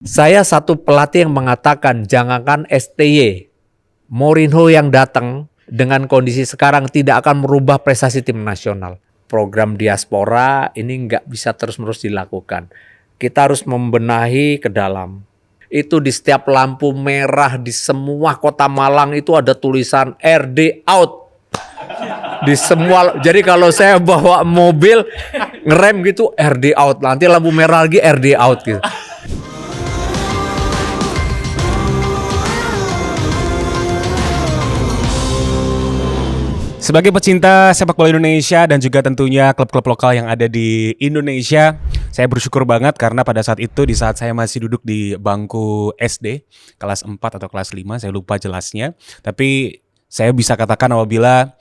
Saya satu pelatih yang mengatakan jangankan STY, Mourinho yang datang dengan kondisi sekarang tidak akan merubah prestasi tim nasional. Program diaspora ini nggak bisa terus-menerus dilakukan. Kita harus membenahi ke dalam. Itu di setiap lampu merah di semua kota Malang itu ada tulisan RD out. Di semua, jadi kalau saya bawa mobil ngerem gitu RD out, nanti lampu merah lagi RD out gitu. Sebagai pecinta sepak bola Indonesia dan juga tentunya klub-klub lokal yang ada di Indonesia, saya bersyukur banget karena pada saat itu di saat saya masih duduk di bangku SD, kelas 4 atau kelas 5, saya lupa jelasnya. Tapi saya bisa katakan apabila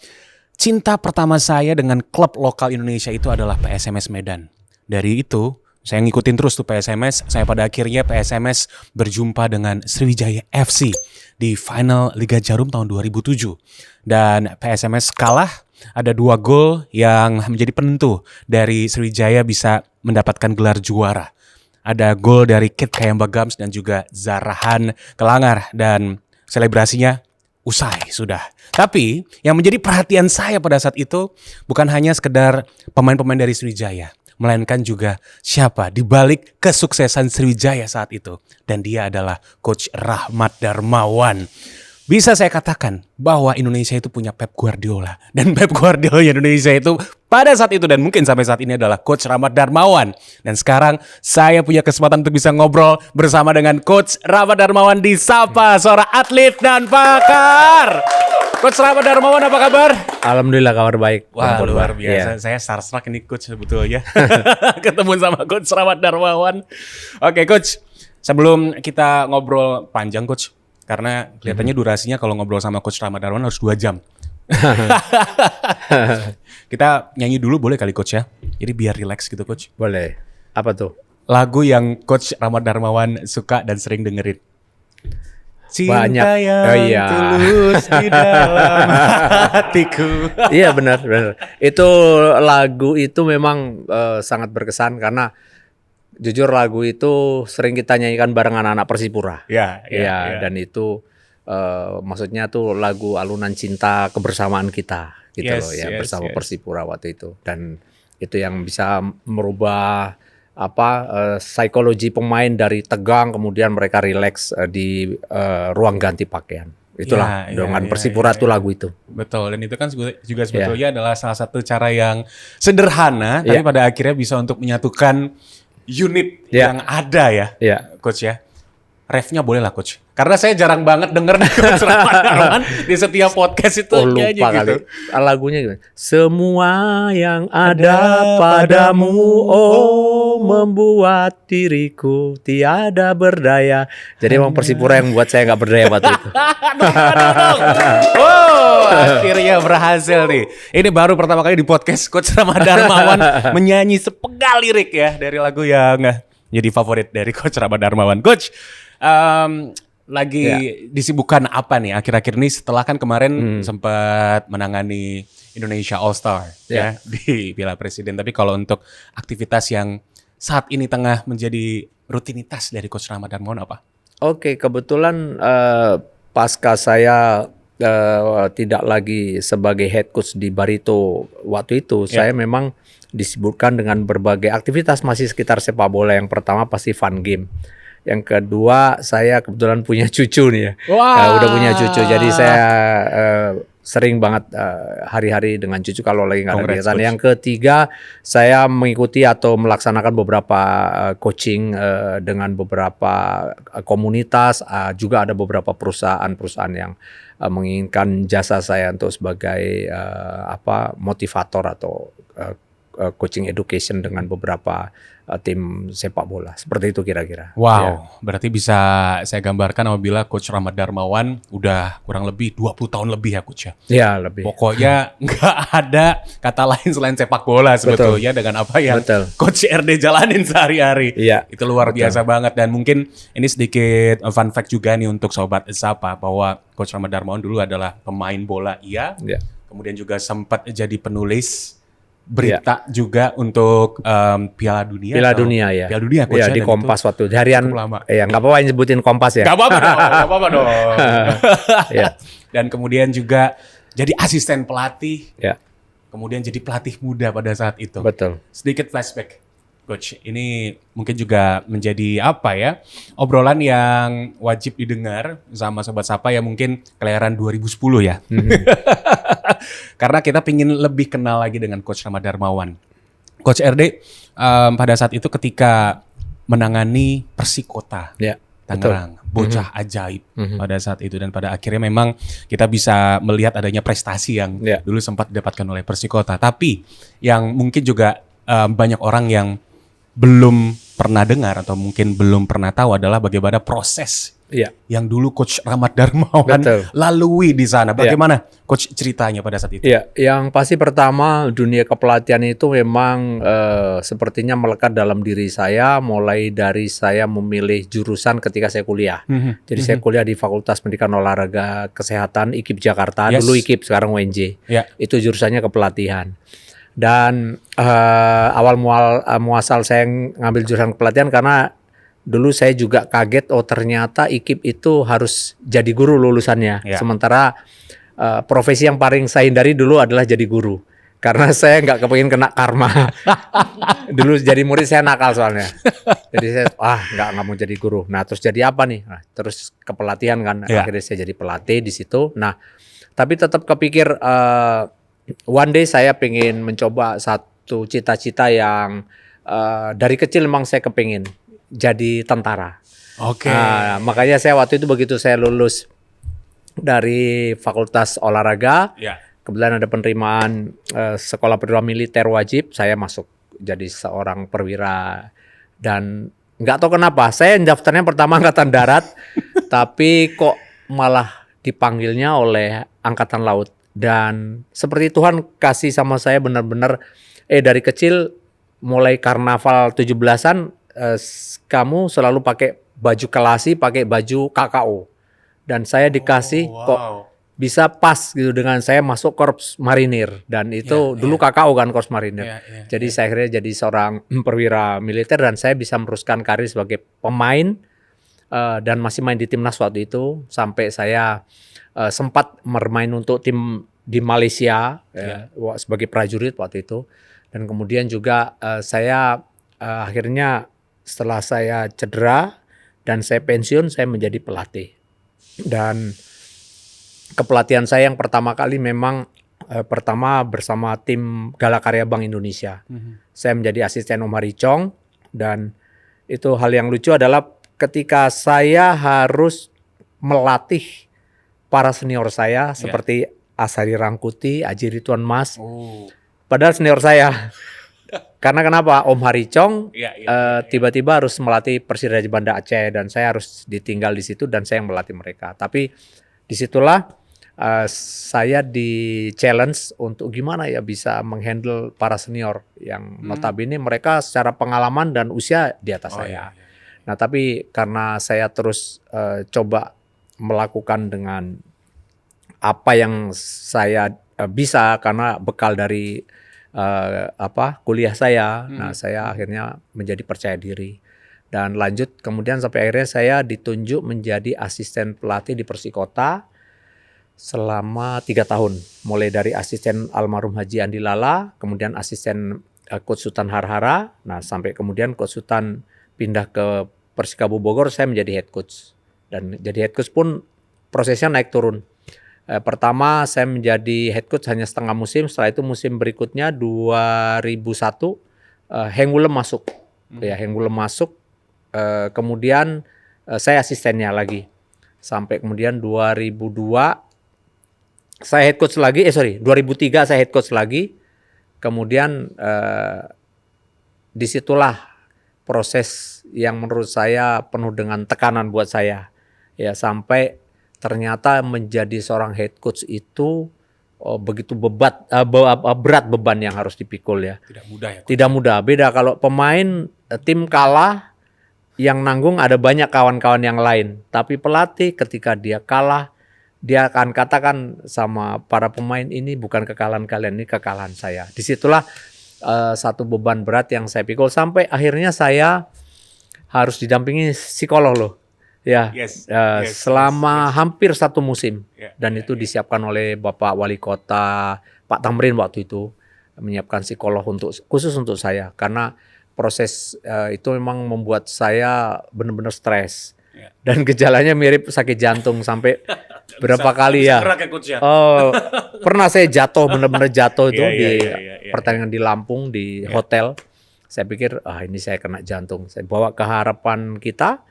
cinta pertama saya dengan klub lokal Indonesia itu adalah PSMS Medan. Dari itu, saya ngikutin terus tuh PSMS, saya pada akhirnya PSMS berjumpa dengan Sriwijaya FC di final Liga Jarum tahun 2007. Dan PSMS kalah, ada 2 gol yang menjadi penentu dari Sriwijaya bisa mendapatkan gelar juara. Ada gol dari Kit Kayamba Gams dan juga Zarahan Kelangar dan selebrasinya usai sudah. Tapi yang menjadi perhatian saya pada saat itu bukan hanya sekedar pemain-pemain dari Sriwijaya, melainkan juga siapa di balik kesuksesan Sriwijaya saat itu. Dan dia adalah Coach Rahmat Darmawan. Bisa saya katakan bahwa Indonesia itu punya Pep Guardiola. Dan Pep Guardiola Indonesia itu pada saat itu dan mungkin sampai saat ini adalah Coach Rahmat Darmawan. Dan sekarang saya punya kesempatan untuk bisa ngobrol bersama dengan Coach Rahmat Darmawan di Sapa Suara Atlet dan Pakar. Coach Rahmat Darmawan, apa kabar? Alhamdulillah kabar baik. Wah, luar biasa. Saya starstruck ini Coach sebetulnya. Ketemu sama Coach Rahmat Darmawan. Oke Coach, sebelum kita ngobrol panjang Coach, karena kelihatannya durasinya kalau ngobrol sama Coach Rahmat Darmawan harus 2 jam. Kita nyanyi dulu boleh kali Coach ya? Jadi biar relax gitu Coach. Boleh. Apa tuh? Lagu yang Coach Rahmat Darmawan suka dan sering dengerin. Cinta Banyak. yang tulus di dalam hatiku. Iya benar. Itu lagu itu memang sangat berkesan karena jujur lagu itu sering kita nyanyikan bareng anak-anak Persipura. Ya. Dan itu maksudnya tuh lagu alunan cinta kebersamaan kita gitu loh ya, bersama Persipura waktu itu. Dan itu yang bisa merubah psikologi pemain dari tegang kemudian mereka rileks di ruang ganti pakaian. Itulah dengan Persipura tuh lagu itu. Betul, dan itu kan juga sebetulnya adalah salah satu cara yang sederhana tapi pada akhirnya bisa untuk menyatukan unit yang ada ya, Coach ya. Refnya boleh lah Coach. Karena saya jarang banget denger Coach Rahmat Darmawan di setiap podcast itu nyanyi gitu. Lagunya gimana? Semua yang ada padamu, oh membuat diriku tiada berdaya. Jadi emang Persipura yang buat saya nggak berdaya waktu itu. Oh, akhirnya berhasil nih. Ini baru pertama kali di podcast Coach Rahmat Darmawan menyanyi sepenggal lirik ya dari lagu yang jadi favorit dari Coach Rahmat Darmawan. Coach, lagi disibukkan apa nih akhir-akhir ini setelah kan kemarin sempat menangani Indonesia All Star ya di Piala Presiden. Tapi kalau untuk aktivitas yang saat ini tengah menjadi rutinitas dari Coach Rahmat Darmawan apa? Oke, kebetulan pasca saya tidak lagi sebagai head coach di Barito waktu itu, saya memang disibukkan dengan berbagai aktivitas masih sekitar sepak bola. Yang pertama pasti fun game. Yang kedua, saya kebetulan punya cucu nih ya. Udah punya cucu, jadi saya sering banget hari-hari dengan cucu kalau lagi nggak ada kegiatan. Yang ketiga, saya mengikuti atau melaksanakan beberapa coaching dengan beberapa komunitas. Juga ada beberapa perusahaan-perusahaan yang menginginkan jasa saya untuk sebagai motivator atau coaching education dengan beberapa tim sepak bola. Seperti itu kira-kira. Wow, berarti bisa saya gambarkan apabila Coach Rahmat Darmawan udah kurang lebih 20 tahun lebih ya Coach ya? Iya, lebih. Pokoknya nggak ada kata lain selain sepak bola sebetulnya dengan apa yang Coach RD jalanin sehari-hari. Iya. Itu luar biasa banget dan mungkin ini sedikit fun fact juga nih untuk Sobat Sapa bahwa Coach Rahmat Darmawan dulu adalah pemain bola kemudian juga sempat jadi penulis berita juga untuk Piala Dunia. Piala atau- Dunia ya. Piala Dunia Ya coachnya, di dan Kompas waktu di harian. cukup lama. Ya nggak apa-apa nyebutin Kompas ya. Gak apa-apa dong, gak apa-apa dong. Ya. Dan kemudian juga jadi asisten pelatih, Ya, kemudian jadi pelatih muda pada saat itu. betul. Sedikit flashback, Coach. Ini mungkin juga menjadi apa ya, obrolan yang wajib didengar sama Sobat Sapa yang mungkin kelahiran 2010 ya. Karena kita pingin lebih kenal lagi dengan Coach Rahmat Darmawan. Coach RD pada saat itu ketika menangani Persikota Ya, Tangerang, bocah ajaib pada saat itu, dan pada akhirnya memang kita bisa melihat adanya prestasi yang Ya. dulu sempat didapatkan oleh Persikota. Tapi yang mungkin juga banyak orang yang belum pernah dengar atau mungkin belum pernah tahu adalah bagaimana proses Iya. yang dulu Coach Rahmat Darmawan Betul. lalui di sana. Bagaimana Coach ceritanya pada saat itu? Iya, yang pasti pertama dunia kepelatihan itu memang sepertinya melekat dalam diri saya mulai dari saya memilih jurusan ketika saya kuliah. Jadi saya kuliah di Fakultas Pendidikan Olahraga Kesehatan IKIP Jakarta, Yes. dulu IKIP sekarang UNJ. Ya. Itu jurusannya kepelatihan. Dan awal muasal saya ngambil jurusan kepelatihan karena dulu saya juga kaget, oh ternyata IKIP itu harus jadi guru lulusannya. Ya. Sementara profesi yang paling saya hindari dulu adalah jadi guru. Karena saya nggak kepengin kena karma. Dulu jadi murid saya nakal soalnya. Jadi saya nggak mau jadi guru. Nah terus jadi apa nih? Nah, terus kepelatihan kan. Ya. Akhirnya saya jadi pelatih di situ. Nah tapi tetap kepikir one day saya pengen mencoba satu cita-cita yang dari kecil memang saya kepingin jadi tentara. Oke. Nah, makanya saya waktu itu begitu saya lulus dari Fakultas Olahraga, Ya. kebetulan ada penerimaan sekolah perwira militer wajib, saya masuk jadi seorang perwira. Dan nggak tahu kenapa, saya daftarnya pertama Angkatan Darat, tapi kok malah dipanggilnya oleh Angkatan Laut. Dan seperti Tuhan kasih sama saya benar-benar, dari kecil mulai karnaval 17-an, kamu selalu pakai baju kelasi, pakai baju KKO. Dan saya dikasih kok bisa pas gitu dengan saya masuk Korps Marinir. Dan itu dulu KKO kan, Korps Marinir. Jadi saya akhirnya jadi seorang perwira militer dan saya bisa meneruskan karir sebagai pemain dan masih main di timnas waktu itu sampai saya sempat bermain untuk tim di Malaysia sebagai prajurit waktu itu. Dan kemudian juga saya akhirnya setelah saya cedera dan saya pensiun, saya menjadi pelatih. Dan kepelatihan saya yang pertama kali memang pertama bersama tim Galakarya Bank Indonesia. Saya menjadi asisten Om Haricong, dan itu hal yang lucu adalah ketika saya harus melatih para senior saya seperti Asari Rangkuti, Aji Rituan Mas. Padahal senior saya. Karena kenapa? Om Haricong tiba-tiba harus melatih Persiraja Banda Aceh dan saya harus ditinggal di situ dan saya yang melatih mereka. Tapi disitulah saya di challenge untuk gimana ya bisa menghandle para senior yang notabene mereka secara pengalaman dan usia di atas saya. Nah tapi karena saya terus coba melakukan dengan apa yang saya bisa karena bekal dari kuliah saya. Nah, saya akhirnya menjadi percaya diri dan lanjut kemudian sampai akhirnya saya ditunjuk menjadi asisten pelatih di Persikota selama 3 tahun. Mulai dari asisten almarhum Haji Andi Lala, kemudian asisten Coach Sultan Harhara. Nah, sampai kemudian Coach Sultan pindah ke Persikabo Bogor, saya menjadi head coach. Dan jadi head coach pun prosesnya naik turun. Pertama saya menjadi head coach hanya setengah musim, setelah itu musim berikutnya 2001 Heng Wulem masuk. Ya, Heng Wulem masuk, kemudian saya asistennya lagi. Sampai kemudian 2002 saya head coach lagi, 2003 saya head coach lagi. Kemudian disitulah proses yang menurut saya penuh dengan tekanan buat saya. Ya, sampai ternyata menjadi seorang head coach itu begitu berat beban yang harus dipikul ya. Tidak mudah ya. Tidak mudah. Beda kalau pemain tim kalah, yang nanggung ada banyak kawan-kawan yang lain. Tapi pelatih ketika dia kalah, dia akan katakan sama para pemain, ini bukan kekalahan kalian, ini kekalahan saya. Disitulah satu beban berat yang saya pikul sampai akhirnya saya harus didampingi psikolog loh. Ya, selama hampir 1 musim. Dan itu disiapkan oleh Bapak Wali Kota, Pak Tamrin waktu itu, menyiapkan psikolog khusus untuk saya. Karena proses itu memang membuat saya benar-benar stres. Dan gejalanya mirip sakit jantung sampai berapa kali ya. Oh, pernah saya jatuh, benar-benar jatuh itu di pertandingan di Lampung, di hotel. Saya pikir, ini saya kena jantung. Saya bawa ke Harapan Kita,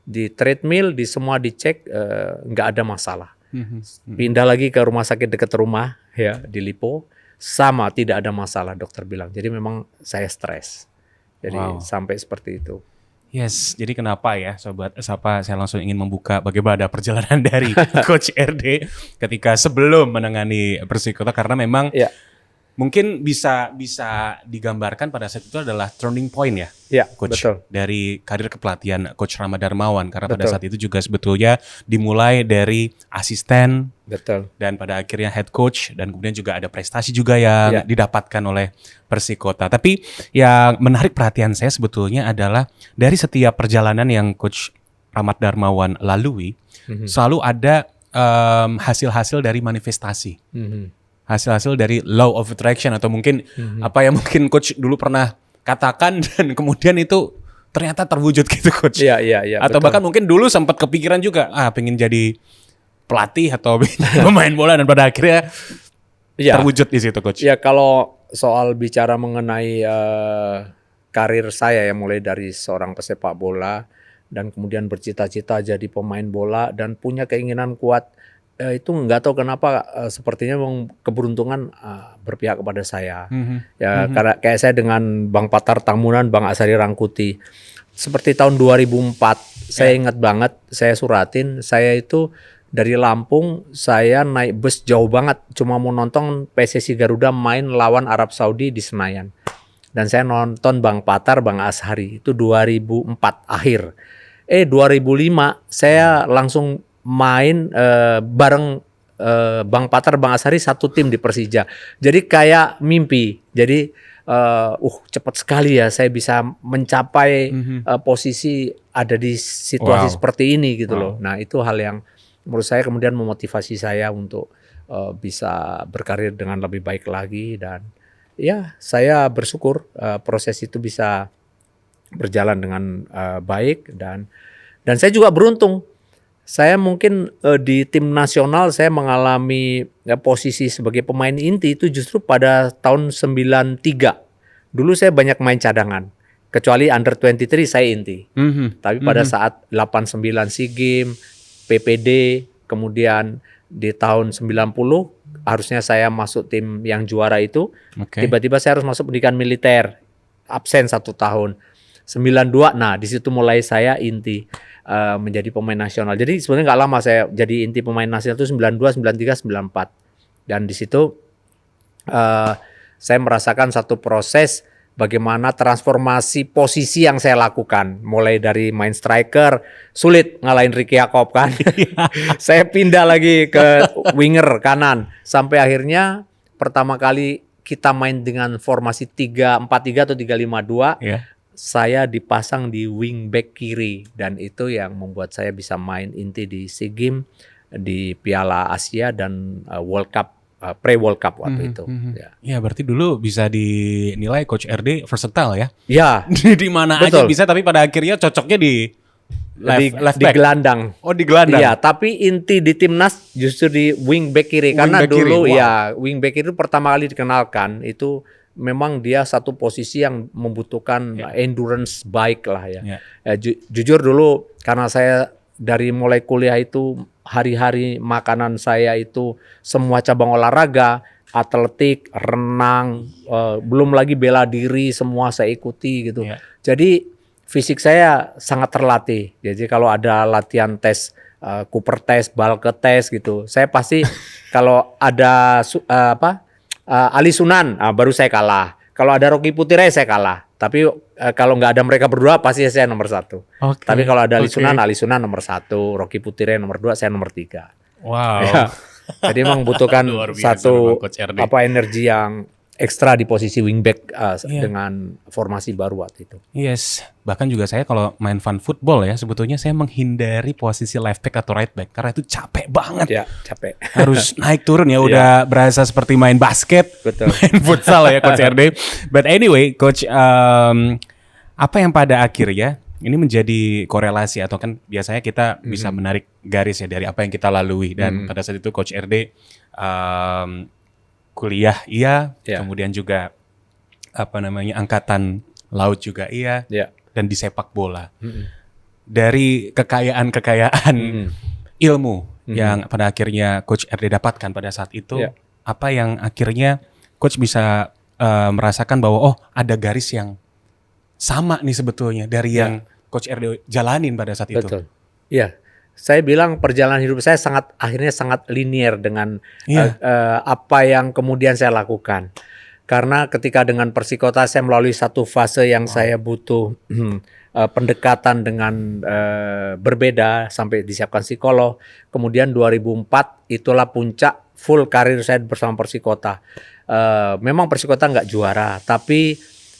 di treadmill, di semua dicek, nggak ada masalah. Pindah lagi ke rumah sakit dekat rumah, ya di Lipo, sama tidak ada masalah dokter bilang. Jadi memang saya stres. Jadi sampai seperti itu. Yes, jadi kenapa ya Sobat Sapa saya langsung ingin membuka bagaimana perjalanan dari Coach RD ketika sebelum menangani Persikota, karena memang mungkin bisa digambarkan pada saat itu adalah turning point ya, Coach, betul. dari karir kepelatihan Coach Rama Darmawan, karena pada saat itu juga sebetulnya dimulai dari asisten, dan pada akhirnya head coach, dan kemudian juga ada prestasi juga yang didapatkan oleh Persikota. Tapi yang menarik perhatian saya sebetulnya adalah dari setiap perjalanan yang Coach Rama Darmawan lalui, selalu ada hasil-hasil dari manifestasi. Hasil-hasil dari law of attraction, atau mungkin apa yang mungkin Coach dulu pernah katakan dan kemudian itu ternyata terwujud gitu, Coach. Iya. Atau bahkan mungkin dulu sempat kepikiran juga, pengen jadi pelatih atau pemain bola, dan pada akhirnya terwujud di situ, Coach. Ya, kalau soal bicara mengenai karir saya ya, mulai dari seorang pesepak bola dan kemudian bercita-cita jadi pemain bola dan punya keinginan kuat. Itu nggak tahu kenapa sepertinya keberuntungan berpihak kepada saya. Karena kayak saya dengan Bang Patar Tamunan, Bang Asari Rangkuti. Seperti tahun 2004, saya ingat banget, saya suratin, saya itu dari Lampung, saya naik bus jauh banget, cuma mau nonton PSSI Garuda main lawan Arab Saudi di Senayan. Dan saya nonton Bang Patar, Bang Ashari, itu 2004 akhir. 2005 saya langsung main bareng Bang Patar, Bang Ashari satu tim di Persija. Jadi kayak mimpi. Jadi cepat sekali ya saya bisa mencapai posisi ada di situasi seperti ini gitu loh. Nah, itu hal yang menurut saya kemudian memotivasi saya untuk bisa berkarir dengan lebih baik lagi, dan ya saya bersyukur proses itu bisa berjalan dengan baik, dan saya juga beruntung. Saya mungkin di tim nasional saya mengalami posisi sebagai pemain inti itu justru pada tahun 93. Dulu saya banyak main cadangan. Kecuali under 23 saya inti. Tapi pada saat 89 SEA Games, PPD, kemudian di tahun 90 harusnya saya masuk tim yang juara itu. Tiba-tiba saya harus masuk pendidikan militer. Absen 1 tahun. 92, nah di situ mulai saya inti. Menjadi pemain nasional. Jadi sebenarnya nggak lama saya jadi inti pemain nasional itu 92, 93, 94. Dan di situ saya merasakan satu proses bagaimana transformasi posisi yang saya lakukan. Mulai dari main striker, sulit ngalahin Ricky Yacob kan. Saya pindah lagi ke winger kanan. Sampai akhirnya pertama kali kita main dengan formasi 3-4-3 atau 3-5-2. Saya dipasang di wing back kiri, dan itu yang membuat saya bisa main inti di SEA Games, di Piala Asia dan World Cup, pre-World Cup waktu itu. Ya, berarti dulu bisa dinilai Coach RD versatile ya. Ya. Di mana aja bisa, tapi pada akhirnya cocoknya di left back. Di gelandang. Oh, di gelandang. Iya, tapi inti di timnas justru di wing back kiri, karena dulu ya wing back kiri pertama kali dikenalkan itu. Memang dia satu posisi yang membutuhkan endurance baik lah ya. Jujur dulu karena saya dari mulai kuliah itu hari-hari makanan saya itu semua cabang olahraga, atletik, renang, belum lagi bela diri, semua saya ikuti gitu. Jadi fisik saya sangat terlatih. Jadi kalau ada latihan tes Cooper test, Balke test gitu, saya pasti kalau ada Ali Sunan, baru saya kalah. Kalau ada Rocky Putire saya kalah. Tapi kalau nggak ada mereka berdua pasti saya nomor 1. Tapi kalau ada Ali Sunan nomor 1, Rocky Putire nomor 2, saya nomor 3. Wow. Ya. Jadi memang butuhkan satu energi yang ekstra di posisi wingback Iya. dengan formasi baru waktu itu. Yes, bahkan juga saya kalau main fun football ya, sebetulnya saya menghindari posisi left back atau right back karena itu capek banget. Ya, capek. Harus naik turun ya, udah berasa seperti main basket, Betul. main futsal ya Coach RD. But anyway, Coach, apa yang pada akhirnya ini menjadi korelasi atau kan biasanya kita bisa menarik garis ya dari apa yang kita lalui dan pada saat itu Coach RD kuliah iya, Ya. kemudian juga angkatan laut juga iya, Ya. dan di sepak bola. Dari kekayaan ilmu yang pada akhirnya Coach RD dapatkan pada saat itu, Ya. apa yang akhirnya Coach bisa merasakan bahwa oh ada garis yang sama nih sebetulnya dari yang Coach RD jalanin pada saat itu. Betul. Iya. Saya bilang perjalanan hidup saya akhirnya sangat linier dengan apa yang kemudian saya lakukan. Karena ketika dengan Persikota saya melalui satu fase yang saya butuh pendekatan dengan berbeda sampai disiapkan psikolog. Kemudian 2004 itulah puncak full karir saya bersama Persikota. Memang Persikota nggak juara, tapi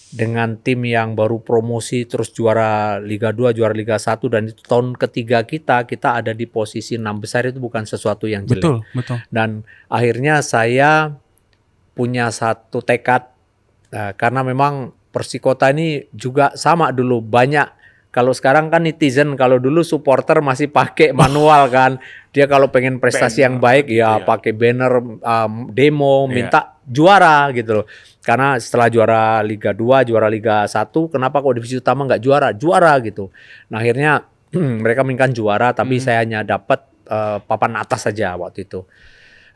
dengan tim yang baru promosi terus juara Liga 2, juara Liga 1 dan itu tahun ketiga kita ada di posisi 6 besar itu bukan sesuatu yang jelek. Betul. Dan akhirnya saya punya satu tekad karena memang Persikota ini juga sama dulu banyak. Kalau sekarang kan netizen, kalau dulu supporter masih pakai manual kan. Dia kalau pengen prestasi yang baik ya pakai banner, demo, minta juara gitu loh. Karena setelah juara Liga 2, juara Liga 1, kenapa kok divisi utama nggak juara? Juara gitu. Nah akhirnya mereka menginginkan juara, tapi saya hanya dapat papan atas saja waktu itu.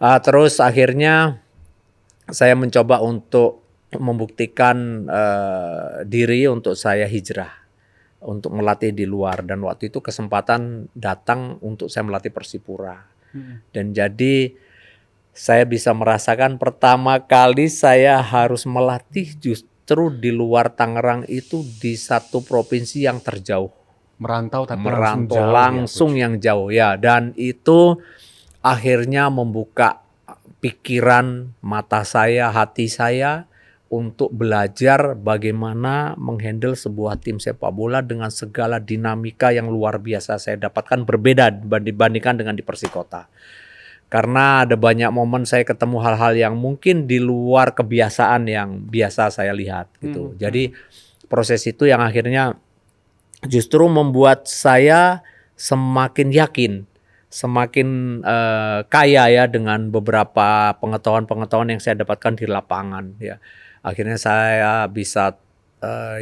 Terus akhirnya saya mencoba untuk membuktikan diri untuk saya hijrah. Untuk melatih di luar. Dan waktu itu kesempatan datang untuk saya melatih Persipura. Dan jadi saya bisa merasakan pertama kali saya harus melatih justru di luar Tangerang itu di satu provinsi yang terjauh. Merantau tapi langsung yang jauh ya. Dan itu akhirnya membuka pikiran, mata saya, hati saya untuk belajar bagaimana menghandle sebuah tim sepak bola dengan segala dinamika yang luar biasa saya dapatkan berbeda dibandingkan dengan di Persikota. Karena ada banyak momen saya ketemu hal-hal yang mungkin di luar kebiasaan yang biasa saya lihat gitu. Jadi proses itu yang akhirnya justru membuat saya semakin yakin, semakin kaya ya dengan beberapa pengetahuan-pengetahuan yang saya dapatkan di lapangan ya. Akhirnya saya bisa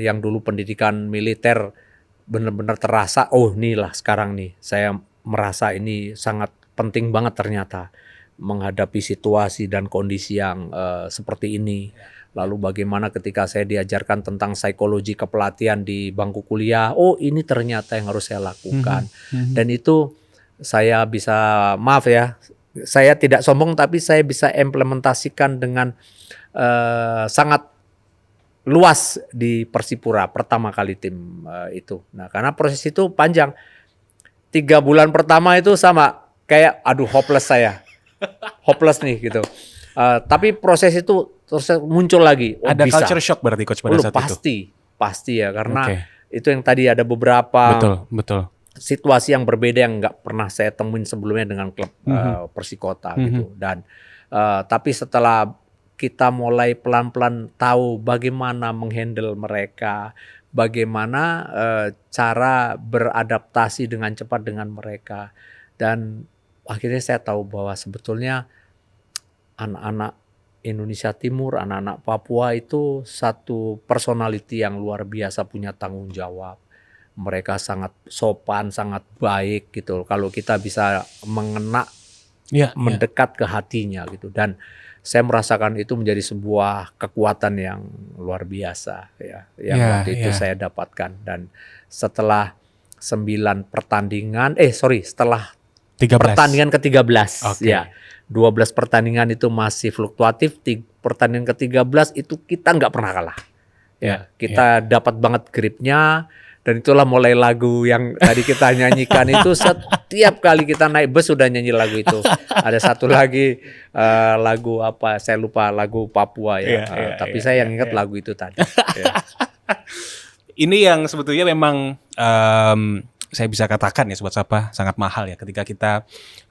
yang dulu pendidikan militer benar-benar terasa, oh inilah sekarang nih saya merasa ini sangat penting banget ternyata menghadapi situasi dan kondisi yang seperti ini. Lalu bagaimana ketika saya diajarkan tentang psikologi kepelatihan di bangku kuliah, oh ini ternyata yang harus saya lakukan. Dan itu saya bisa, maaf ya, saya tidak sombong tapi saya bisa implementasikan dengan sangat luas di Persipura pertama kali tim itu. Nah karena proses itu panjang, 3 bulan pertama itu sama kayak aduh hopeless saya, hopeless nih gitu. Tapi proses itu terus muncul lagi. Oh, ada bisa. Culture shock berarti Coach pada saat itu. Pasti ya karena itu yang tadi ada beberapa betul. situasi yang berbeda yang nggak pernah saya temuin sebelumnya dengan klub Persikota gitu. Dan tapi setelah kita mulai pelan-pelan tahu bagaimana menghandle mereka, bagaimana cara beradaptasi dengan cepat dengan mereka, dan akhirnya saya tahu bahwa sebetulnya anak-anak Indonesia Timur, anak-anak Papua itu satu personality yang luar biasa, punya tanggung jawab. Mereka sangat sopan, sangat baik gitu. Kalau kita bisa mengena, mendekat ke hatinya gitu. Dan saya merasakan itu menjadi sebuah kekuatan yang luar biasa ya, yang waktu itu saya dapatkan. Dan setelah 9 pertandingan, setelah 13. pertandingan ke-13 ya, 12 pertandingan itu masih fluktuatif, pertandingan ke-13 itu kita nggak pernah kalah. Ya, kita dapat banget gripnya Dan itulah mulai lagu yang tadi kita nyanyikan itu setiap kali kita naik bus sudah nyanyi lagu itu. Ada satu lagi lagu apa saya lupa, lagu Papua ya. Tapi saya yang ingat lagu itu tadi. Ya. Ini yang sebetulnya memang saya bisa katakan ya Sobat Sapa sangat mahal ya ketika kita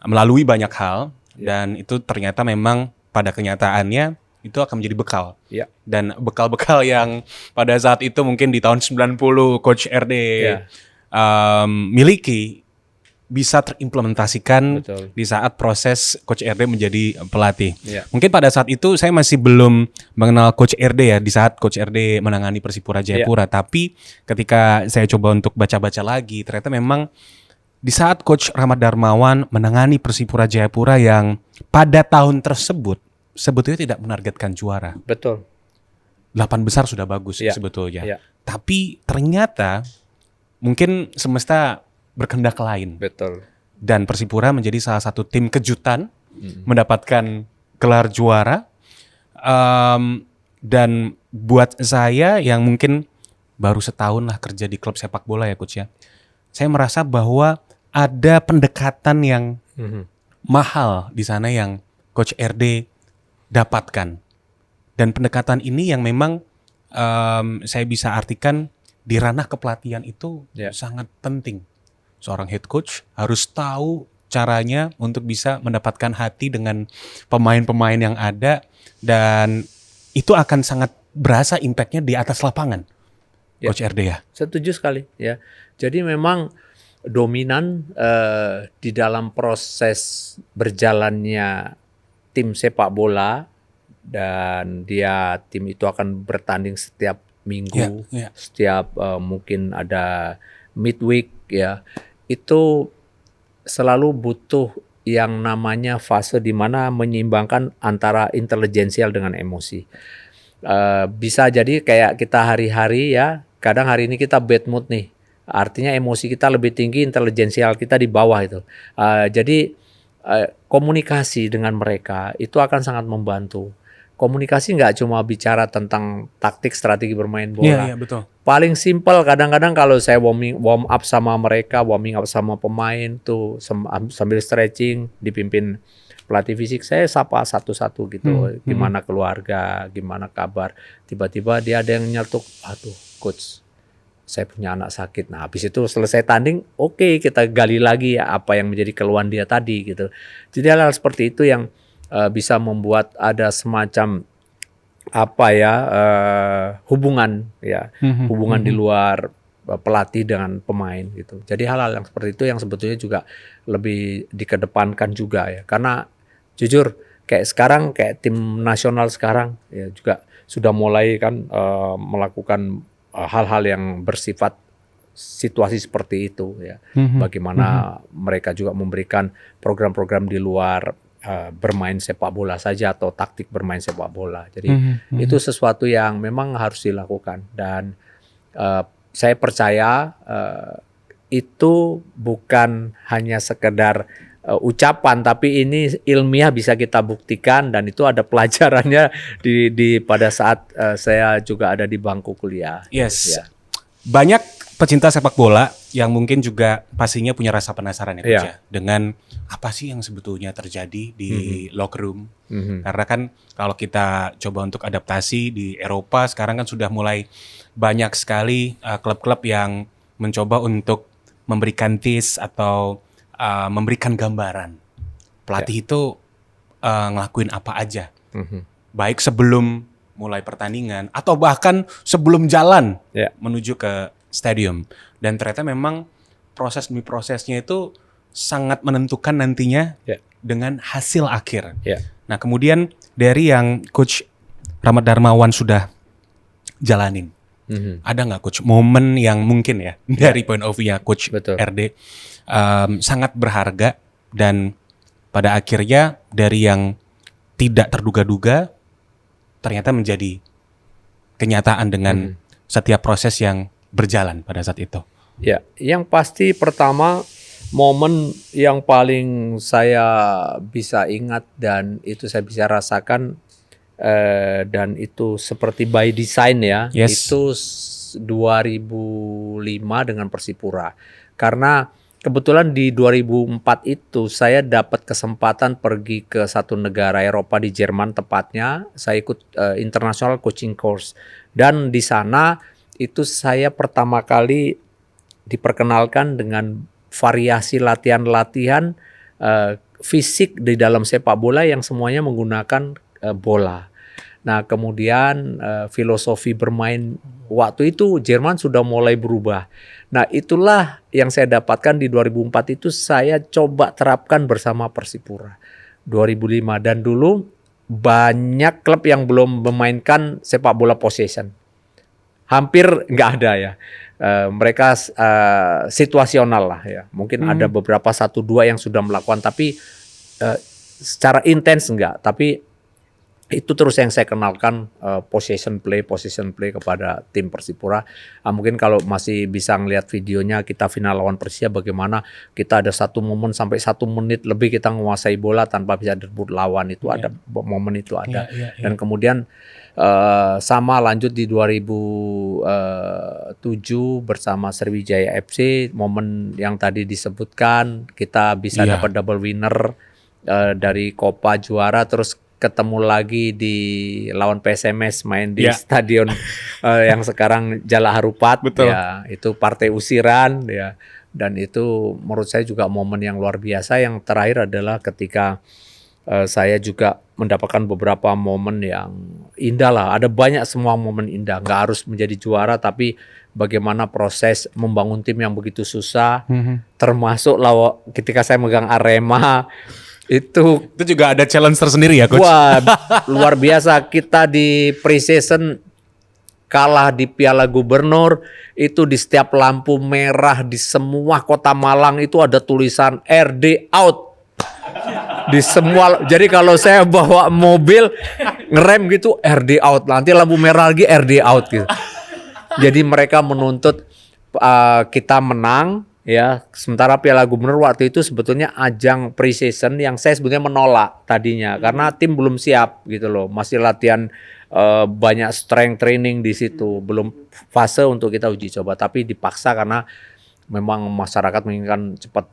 melalui banyak hal dan itu ternyata memang pada kenyataannya itu akan menjadi bekal. Ya. Dan bekal-bekal yang pada saat itu mungkin di tahun 90 Coach RD miliki bisa terimplementasikan Betul. di saat proses Coach RD menjadi pelatih. Ya. Mungkin pada saat itu saya masih belum mengenal Coach RD ya di saat Coach RD menangani Persipura Jayapura. Tapi ketika saya coba untuk baca-baca lagi, ternyata memang di saat Coach Rahmat Darmawan menangani Persipura Jayapura yang pada tahun tersebut sebetulnya tidak menargetkan juara. Betul. 8 besar sudah bagus sebetulnya. Ya. Tapi ternyata mungkin semesta berkehendak lain. Betul. Dan Persipura menjadi salah satu tim kejutan mendapatkan gelar juara. Dan buat saya yang mungkin baru setahun lah kerja di klub sepak bola ya Coach ya. Saya merasa bahwa ada pendekatan yang mahal di sana yang Coach RD dapatkan. Dan pendekatan ini yang memang saya bisa artikan di ranah kepelatihan itu sangat penting. Seorang head coach harus tahu caranya untuk bisa mendapatkan hati dengan pemain-pemain yang ada dan itu akan sangat berasa impactnya di atas lapangan. Coach RD ya. Setuju sekali ya. Jadi memang dominan di dalam proses berjalannya tim sepak bola dan tim itu akan bertanding setiap minggu, setiap mungkin ada midweek ya. Itu selalu butuh yang namanya fase di mana menyeimbangkan antara intelijensial dengan emosi. Bisa jadi kayak kita hari-hari ya, kadang hari ini kita bad mood nih. Artinya emosi kita lebih tinggi, intelijensial kita di bawah itu. Jadi komunikasi dengan mereka itu akan sangat membantu. Komunikasi nggak cuma bicara tentang taktik strategi bermain bola. Iya, betul. Paling simpel kadang-kadang kalau saya warm up sama mereka, warming up sama pemain tuh sambil stretching dipimpin pelatih fisik, saya sapa satu-satu gitu. Gimana keluarga, gimana kabar. Tiba-tiba dia ada yang nyeletuk, aduh coach, saya punya anak sakit. Nah habis itu selesai tanding, oke, kita gali lagi ya apa yang menjadi keluhan dia tadi gitu. Jadi hal-hal seperti itu yang bisa membuat ada semacam hubungan ya, hubungan di luar pelatih dengan pemain gitu. Jadi hal-hal yang seperti itu yang sebetulnya juga lebih dikedepankan juga ya. Karena jujur kayak sekarang kayak tim nasional sekarang ya juga sudah mulai kan melakukan hal-hal yang bersifat situasi seperti itu ya. Bagaimana mereka juga memberikan program-program di luar bermain sepak bola saja atau taktik bermain sepak bola. Jadi itu sesuatu yang memang harus dilakukan dan saya percaya itu bukan hanya sekedar ucapan, tapi ini ilmiah bisa kita buktikan dan itu ada pelajarannya di pada saat saya juga ada di bangku kuliah. Yes. Ya. Banyak pecinta sepak bola yang mungkin juga pastinya punya rasa penasaran ya Coach ya, dengan apa sih yang sebetulnya terjadi di locker room. Karena kan kalau kita coba untuk adaptasi di Eropa sekarang kan sudah mulai banyak sekali klub-klub yang mencoba untuk memberikan tips atau memberikan gambaran pelatih itu ngelakuin apa aja. Baik sebelum mulai pertandingan atau bahkan sebelum jalan menuju ke stadium. Dan ternyata memang proses demi prosesnya itu sangat menentukan nantinya dengan hasil akhir. Nah kemudian dari yang Coach Rahmat Darmawan sudah jalanin, ada nggak Coach momen yang mungkin ya dari point of view-nya Coach RD sangat berharga dan pada akhirnya dari yang tidak terduga-duga ternyata menjadi kenyataan dengan setiap proses yang berjalan pada saat itu. Ya, yang pasti pertama momen yang paling saya bisa ingat dan itu saya bisa rasakan dan itu seperti by design ya. Itu 2005 dengan Persipura. Karena kebetulan di 2004 itu saya dapat kesempatan pergi ke satu negara Eropa, di Jerman tepatnya. Saya ikut international coaching course, dan di sana itu saya pertama kali diperkenalkan dengan variasi latihan-latihan fisik di dalam sepak bola yang semuanya menggunakan bola. Nah, kemudian filosofi bermain waktu itu Jerman sudah mulai berubah. Nah, itulah yang saya dapatkan di 2004 itu, saya coba terapkan bersama Persipura 2005. Dan dulu banyak klub yang belum memainkan sepak bola possession. Hampir nggak ada ya. Mereka situasional lah ya. Mungkin ada beberapa 1-2 yang sudah melakukan, tapi secara intens enggak. Tapi itu terus yang saya kenalkan, possession play kepada tim Persipura. Mungkin kalau masih bisa ngelihat videonya kita final lawan Persia, bagaimana kita ada satu momen sampai 1 menit lebih kita menguasai bola tanpa bisa direbut lawan, itu ada momen itu ada. Dan kemudian sama lanjut di 2007 bersama Sriwijaya FC, momen yang tadi disebutkan, kita bisa dapat double winner dari Copa Juara, terus ketemu lagi di lawan PSMS, main di stadion yang sekarang Jala Harupat. Betul. Ya, itu partai usiran ya, dan itu menurut saya juga momen yang luar biasa. Yang terakhir adalah ketika saya juga mendapatkan beberapa momen yang indah lah. Ada banyak semua momen indah, nggak harus menjadi juara, tapi bagaimana proses membangun tim yang begitu susah, termasuk ketika saya megang Arema. Itu juga ada challenge tersendiri ya, Coach? Wah, luar biasa. Kita di pre-season kalah di Piala Gubernur, itu di setiap lampu merah di semua kota Malang itu ada tulisan RD out. Di semua, jadi kalau saya bawa mobil ngerem gitu RD out, nanti lampu merah lagi RD out gitu. Jadi mereka menuntut kita menang. Ya, sementara Piala Gubernur waktu itu sebetulnya ajang pre-season yang saya sebetulnya menolak tadinya, karena tim belum siap gitu loh, masih latihan banyak strength training di situ, belum fase untuk kita uji coba, tapi dipaksa karena memang masyarakat menginginkan cepat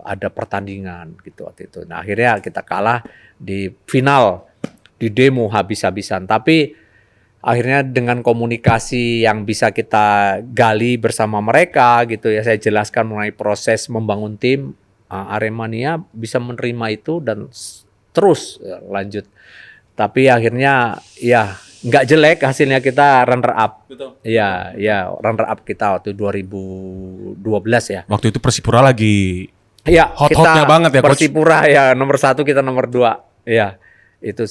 ada pertandingan gitu waktu itu. Nah, akhirnya kita kalah di final, di demo habis-habisan, tapi akhirnya dengan komunikasi yang bisa kita gali bersama mereka gitu ya, saya jelaskan mengenai proses membangun tim, Aremania bisa menerima itu dan terus lanjut. Tapi akhirnya ya nggak jelek hasilnya, kita runner up. Betul. Ya runner up kita waktu 2012 ya. Waktu itu Persipura lagi hot-hotnya banget ya, Coach? Persipura ya nomor 1, kita nomor 2. Ya. Itu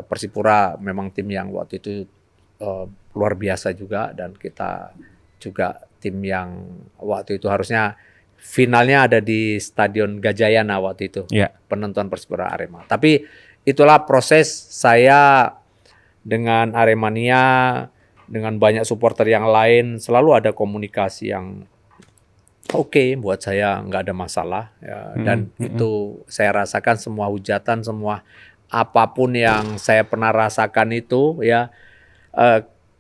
Persipura memang tim yang waktu itu luar biasa juga, dan kita juga tim yang waktu itu harusnya finalnya ada di Stadion Gajayana waktu itu, penonton Persipura Arema. Tapi itulah proses saya dengan Aremania, dengan banyak supporter yang lain, selalu ada komunikasi yang oke, buat saya nggak ada masalah ya. Dan itu saya rasakan semua hujatan, semua apapun yang saya pernah rasakan itu ya,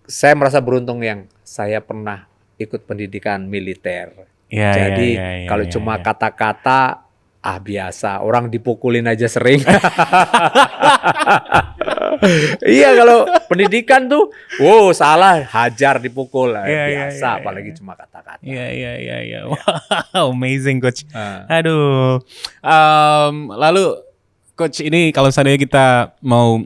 saya merasa beruntung yang saya pernah ikut pendidikan militer. Jadi kalau cuma kata-kata biasa, orang dipukulin aja sering. Iya, kalau pendidikan tuh, salah, hajar, dipukul, biasa, apalagi cuma kata-kata. Iya. Wow, amazing, Coach. Aduh, lalu Coach, ini kalau seandainya kita mau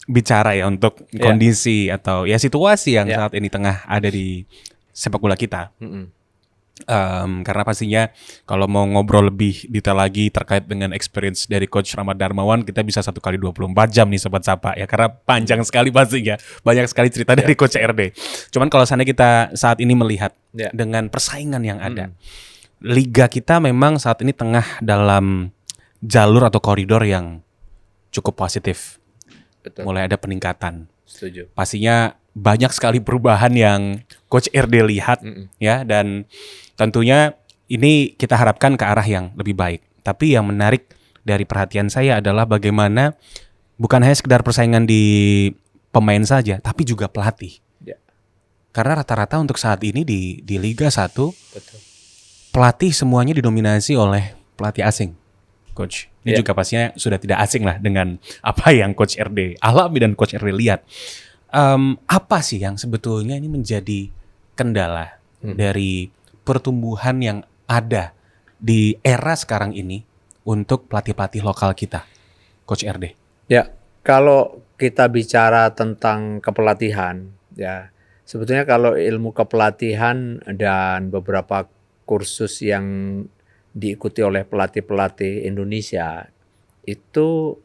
bicara ya untuk kondisi atau ya situasi yang saat ini tengah ada di sepak bola kita. Karena pastinya kalau mau ngobrol lebih detail lagi terkait dengan experience dari Coach Rahmat Darmawan, kita bisa 1 kali 24 jam nih Sobat Sapa ya, karena panjang sekali pastinya, banyak sekali cerita dari Coach RD. Cuman kalau seandainya kita saat ini melihat dengan persaingan yang ada, liga kita memang saat ini tengah dalam jalur atau koridor yang cukup positif. Betul. Mulai ada peningkatan. Setuju. Pastinya banyak sekali perubahan yang Coach RD lihat ya, dan tentunya ini kita harapkan ke arah yang lebih baik. Tapi yang menarik dari perhatian saya adalah bagaimana bukan hanya sekedar persaingan di pemain saja, tapi juga pelatih. Karena rata-rata untuk saat ini di Liga 1 Betul. pelatih semuanya didominasi oleh pelatih asing, Coach. Ini Ya. juga pastinya sudah tidak asing lah dengan apa yang Coach RD alami dan Coach RD lihat. Apa sih yang sebetulnya ini menjadi kendala dari pertumbuhan yang ada di era sekarang ini untuk pelatih-pelatih lokal kita, Coach RD? Ya, kalau kita bicara tentang kepelatihan, ya sebetulnya kalau ilmu kepelatihan dan beberapa kursus yang diikuti oleh pelatih-pelatih Indonesia itu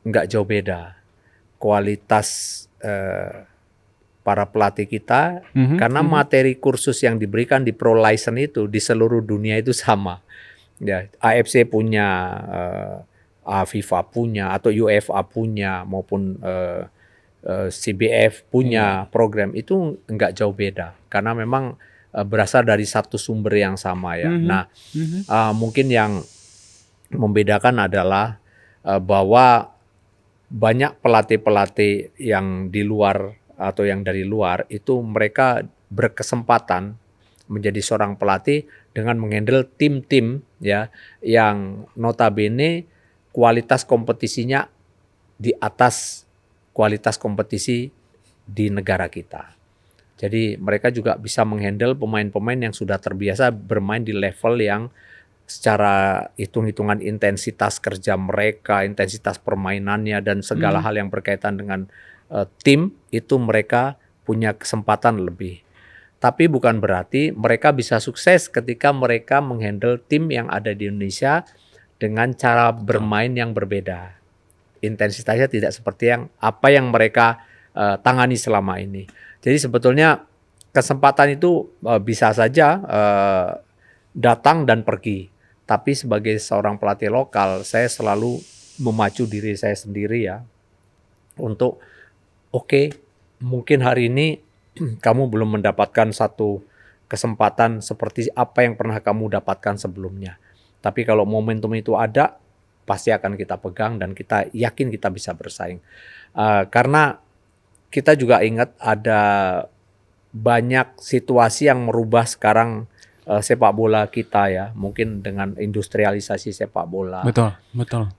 nggak jauh beda. Kualitas para pelatih kita, karena materi kursus yang diberikan di Pro License itu di seluruh dunia itu sama. Ya, AFC punya, FIFA punya, atau UEFA punya, maupun CBF punya program itu nggak jauh beda, karena memang berasal dari satu sumber yang sama ya. Nah, mungkin yang membedakan adalah bahwa banyak pelatih-pelatih yang di luar atau yang dari luar itu mereka berkesempatan menjadi seorang pelatih dengan menghandle tim-tim ya yang notabene kualitas kompetisinya di atas kualitas kompetisi di negara kita. Jadi mereka juga bisa menghandle pemain-pemain yang sudah terbiasa bermain di level yang secara hitung-hitungan intensitas kerja mereka, intensitas permainannya dan segala hal yang berkaitan dengan tim itu mereka punya kesempatan lebih. Tapi bukan berarti mereka bisa sukses ketika mereka menghandle tim yang ada di Indonesia dengan cara bermain yang berbeda. Intensitasnya tidak seperti apa yang mereka tangani selama ini. Jadi sebetulnya kesempatan itu bisa saja datang dan pergi. Tapi sebagai seorang pelatih lokal, saya selalu memacu diri saya sendiri ya untuk mungkin hari ini kamu belum mendapatkan satu kesempatan seperti apa yang pernah kamu dapatkan sebelumnya. Tapi kalau momentum itu ada, pasti akan kita pegang dan kita yakin kita bisa bersaing. Karena kita juga ingat ada banyak situasi yang merubah sekarang sepak bola kita ya, mungkin dengan industrialisasi sepak bola. Betul.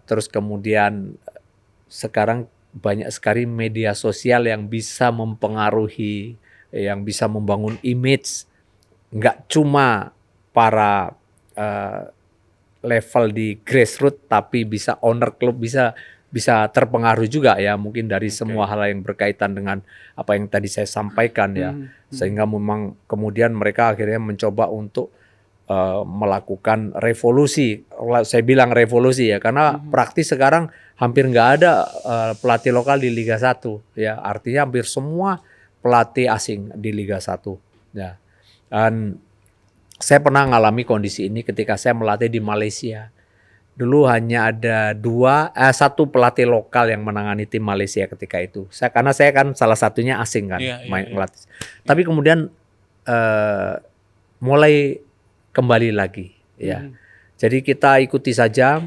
Terus kemudian sekarang banyak sekali media sosial yang bisa mempengaruhi, yang bisa membangun image, nggak cuma para level di grassroots, tapi bisa owner klub bisa terpengaruh juga ya, mungkin dari semua hal yang berkaitan dengan apa yang tadi saya sampaikan ya, sehingga memang kemudian mereka akhirnya mencoba untuk melakukan revolusi. Saya bilang revolusi ya, karena praktis sekarang hampir nggak ada pelatih lokal di Liga 1 ya, artinya hampir semua pelatih asing di Liga 1 ya. Dan saya pernah mengalami kondisi ini ketika saya melatih di Malaysia. Dulu hanya ada satu pelatih lokal yang menangani tim Malaysia ketika itu. Karena saya kan salah satunya asing kan, melatih. Tapi kemudian mulai kembali lagi ya. Jadi kita ikuti saja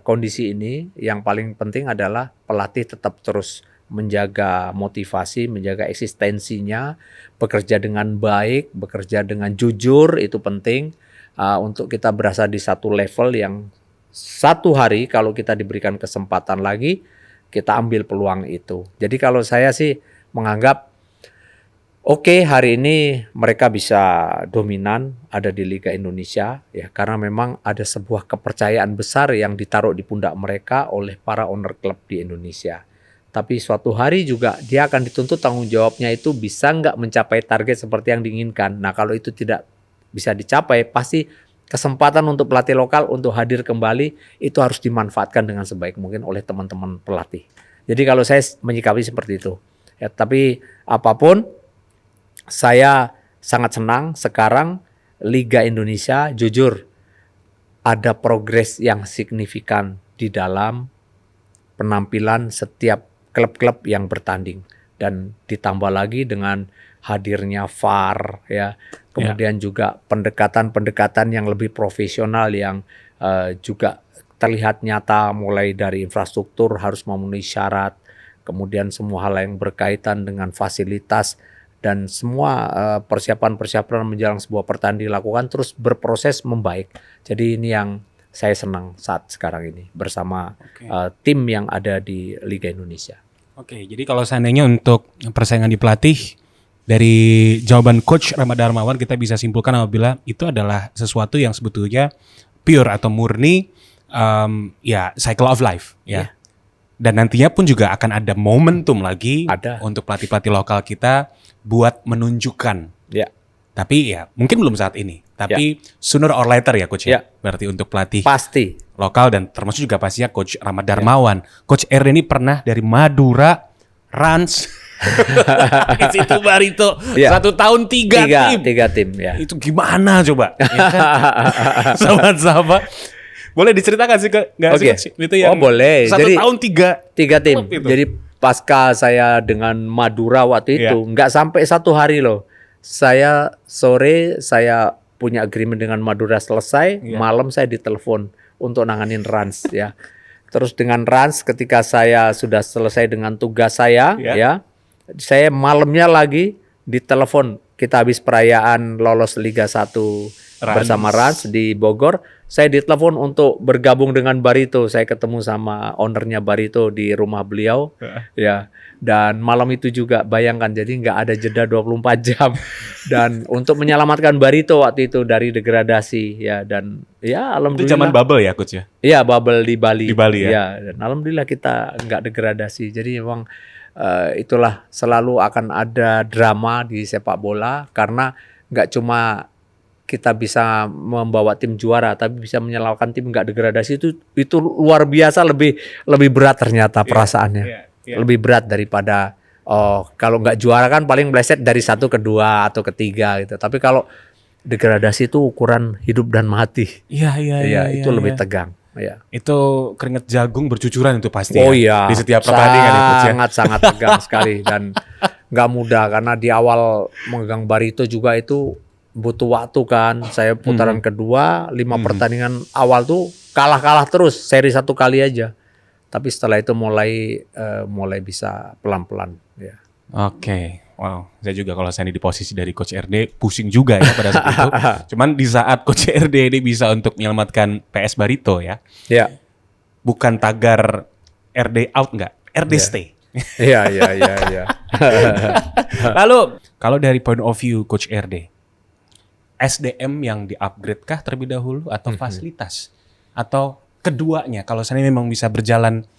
kondisi ini. Yang paling penting adalah pelatih tetap terus menjaga motivasi, menjaga eksistensinya, bekerja dengan baik, bekerja dengan jujur, itu penting untuk kita berasa di satu level yang satu hari kalau kita diberikan kesempatan lagi, kita ambil peluang itu. Jadi kalau saya sih menganggap hari ini mereka bisa dominan ada di Liga Indonesia ya, karena memang ada sebuah kepercayaan besar yang ditaruh di pundak mereka oleh para owner klub di Indonesia. Tapi suatu hari juga dia akan dituntut tanggung jawabnya itu bisa nggak mencapai target seperti yang diinginkan. Nah kalau itu tidak bisa dicapai, pasti kesempatan untuk pelatih lokal untuk hadir kembali itu harus dimanfaatkan dengan sebaik mungkin oleh teman-teman pelatih. Jadi kalau saya menyikapi seperti itu. Ya, tapi apapun, saya sangat senang sekarang Liga Indonesia jujur ada progres yang signifikan di dalam penampilan setiap klub-klub yang bertanding, dan ditambah lagi dengan hadirnya VAR ya, kemudian juga pendekatan-pendekatan yang lebih profesional yang juga terlihat nyata, mulai dari infrastruktur harus memenuhi syarat, kemudian semua hal yang berkaitan dengan fasilitas dan semua persiapan-persiapan menjelang sebuah pertandingan dilakukan terus berproses membaik. Jadi ini yang saya senang saat sekarang ini bersama tim yang ada di Liga Indonesia. Oke, jadi kalau seandainya untuk persaingan di pelatih, dari jawaban Coach Rama Darmawan kita bisa simpulkan apabila itu adalah sesuatu yang sebetulnya pure atau murni ya cycle of life ya. Dan nantinya pun juga akan ada momentum lagi untuk pelatih-pelatih lokal kita buat menunjukkan. Ya. Tapi ya mungkin belum saat ini. Tapi sooner or later ya Coach ya. Berarti untuk pelatih pasti lokal dan termasuk juga pastinya Coach Rama Darmawan. Coach RD ini pernah dari Madura, Rans, itu Barito 1 tahun 3 tim ya. Itu gimana coba? Ya kan? Sahabat-sahabat. Boleh diceritakan sih sih itu yang boleh. 1 tahun 3 tim. Jadi pasca saya dengan Madura waktu itu nggak sampai 1 hari loh. Saya sore saya punya agreement dengan Madura selesai, malam saya ditelepon untuk nanganin Rans ya. Terus dengan Rans ketika saya sudah selesai dengan tugas saya ya, saya malamnya lagi ditelepon. Kita habis perayaan lolos Liga 1 bersama Rans di Bogor. Saya ditelepon untuk bergabung dengan Barito. Saya ketemu sama ownernya Barito di rumah beliau ya. Dan malam itu juga bayangkan jadi nggak ada jeda 24 jam dan untuk menyelamatkan Barito waktu itu dari degradasi ya. Dan ya alhamdulillah. Itu zaman bubble ya Coach ya? Iya bubble di Bali. Di Bali ya? Ya, dan alhamdulillah kita nggak degradasi. Jadi memang itulah selalu akan ada drama di sepak bola karena nggak cuma kita bisa membawa tim juara, tapi bisa menyelamatkan tim nggak degradasi itu luar biasa lebih berat ternyata perasaannya. Lebih berat daripada kalau nggak juara kan paling meleset dari 1 ke 2 atau ke 3 gitu. Tapi kalau degradasi itu ukuran hidup dan mati. Iya, itu lebih tegang. Ya. Itu keringat jagung bercucuran itu pasti iya. Di setiap pertandingan itu sangat tegang sekali dan nggak mudah karena di awal memegang Barito juga itu butuh waktu kan. Saya putaran kedua 5 pertandingan awal tuh kalah terus seri 1 kali aja. Tapi setelah itu mulai bisa pelan-pelan ya. Oke. Wow, saya juga kalau saya di posisi dari Coach RD pusing juga ya pada saat itu. Cuman di saat Coach RD ini bisa untuk menyelamatkan PS Barito ya. Ya. Bukan tagar RD out enggak? RD stay. Iya. Lalu kalau dari point of view Coach RD, SDM yang di-upgrade kah terlebih dahulu atau fasilitas? Atau keduanya kalau saya memang bisa berjalan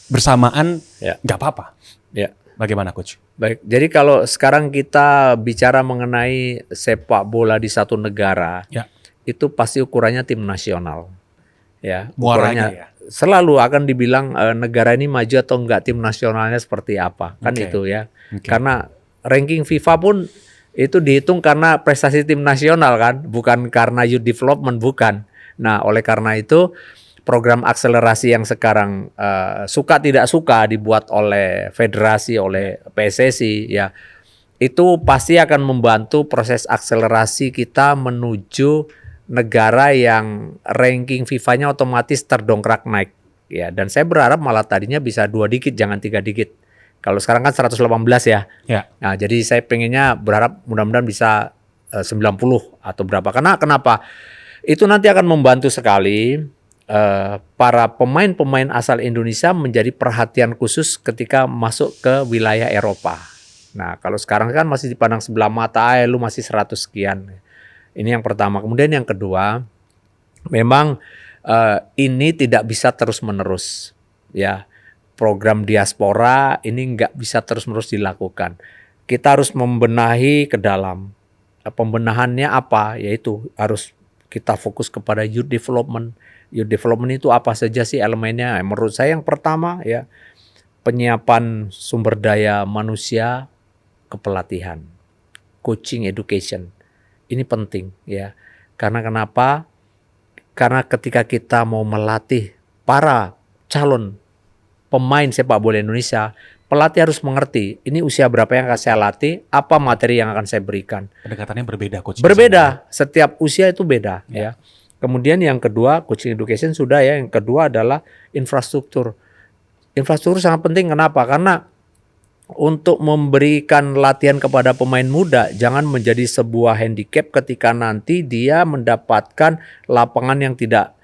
bersamaan nggak apa-apa. Ya. Bagaimana Coach? Baik, jadi kalau sekarang kita bicara mengenai sepak bola di satu negara, itu pasti ukurannya tim nasional. Ya, ukurannya selalu akan dibilang negara ini maju atau enggak tim nasionalnya seperti apa, kan itu ya. Karena ranking FIFA pun itu dihitung karena prestasi tim nasional kan, bukan karena youth development, bukan. Nah, oleh karena itu program akselerasi yang sekarang suka tidak suka dibuat oleh federasi, oleh PSSI ya, itu pasti akan membantu proses akselerasi kita menuju negara yang ranking FIFA-nya otomatis terdongkrak naik ya. Dan saya berharap malah tadinya bisa 2 digit jangan 3 digit. Kalau sekarang kan 118 ya. Nah, jadi saya pengennya berharap mudah-mudahan bisa 90 atau berapa. Karena kenapa? Itu nanti akan membantu sekali para pemain-pemain asal Indonesia menjadi perhatian khusus ketika masuk ke wilayah Eropa. Nah, kalau sekarang kan masih dipandang sebelah mata, lu masih 100 sekian. Ini yang pertama. Kemudian yang kedua, memang ini tidak bisa terus-menerus. Ya, program diaspora ini nggak bisa terus-menerus dilakukan. Kita harus membenahi ke dalam. Pembenahannya apa? Yaitu harus kita fokus kepada youth development. Youth development itu apa saja sih elemennya? Menurut saya yang pertama ya penyiapan sumber daya manusia, kepelatihan, coaching education. Ini penting ya. Karena kenapa? Karena ketika kita mau melatih para calon pemain sepak bola Indonesia, pelatih harus mengerti ini usia berapa yang akan saya latih, apa materi yang akan saya berikan. Pendekatannya berbeda Coach. Berbeda, setiap usia itu beda ya. Kemudian yang kedua, coaching education sudah ya. Yang kedua adalah infrastruktur. Infrastruktur sangat penting. Kenapa? Karena untuk memberikan latihan kepada pemain muda jangan menjadi sebuah handicap ketika nanti dia mendapatkan lapangan yang tidak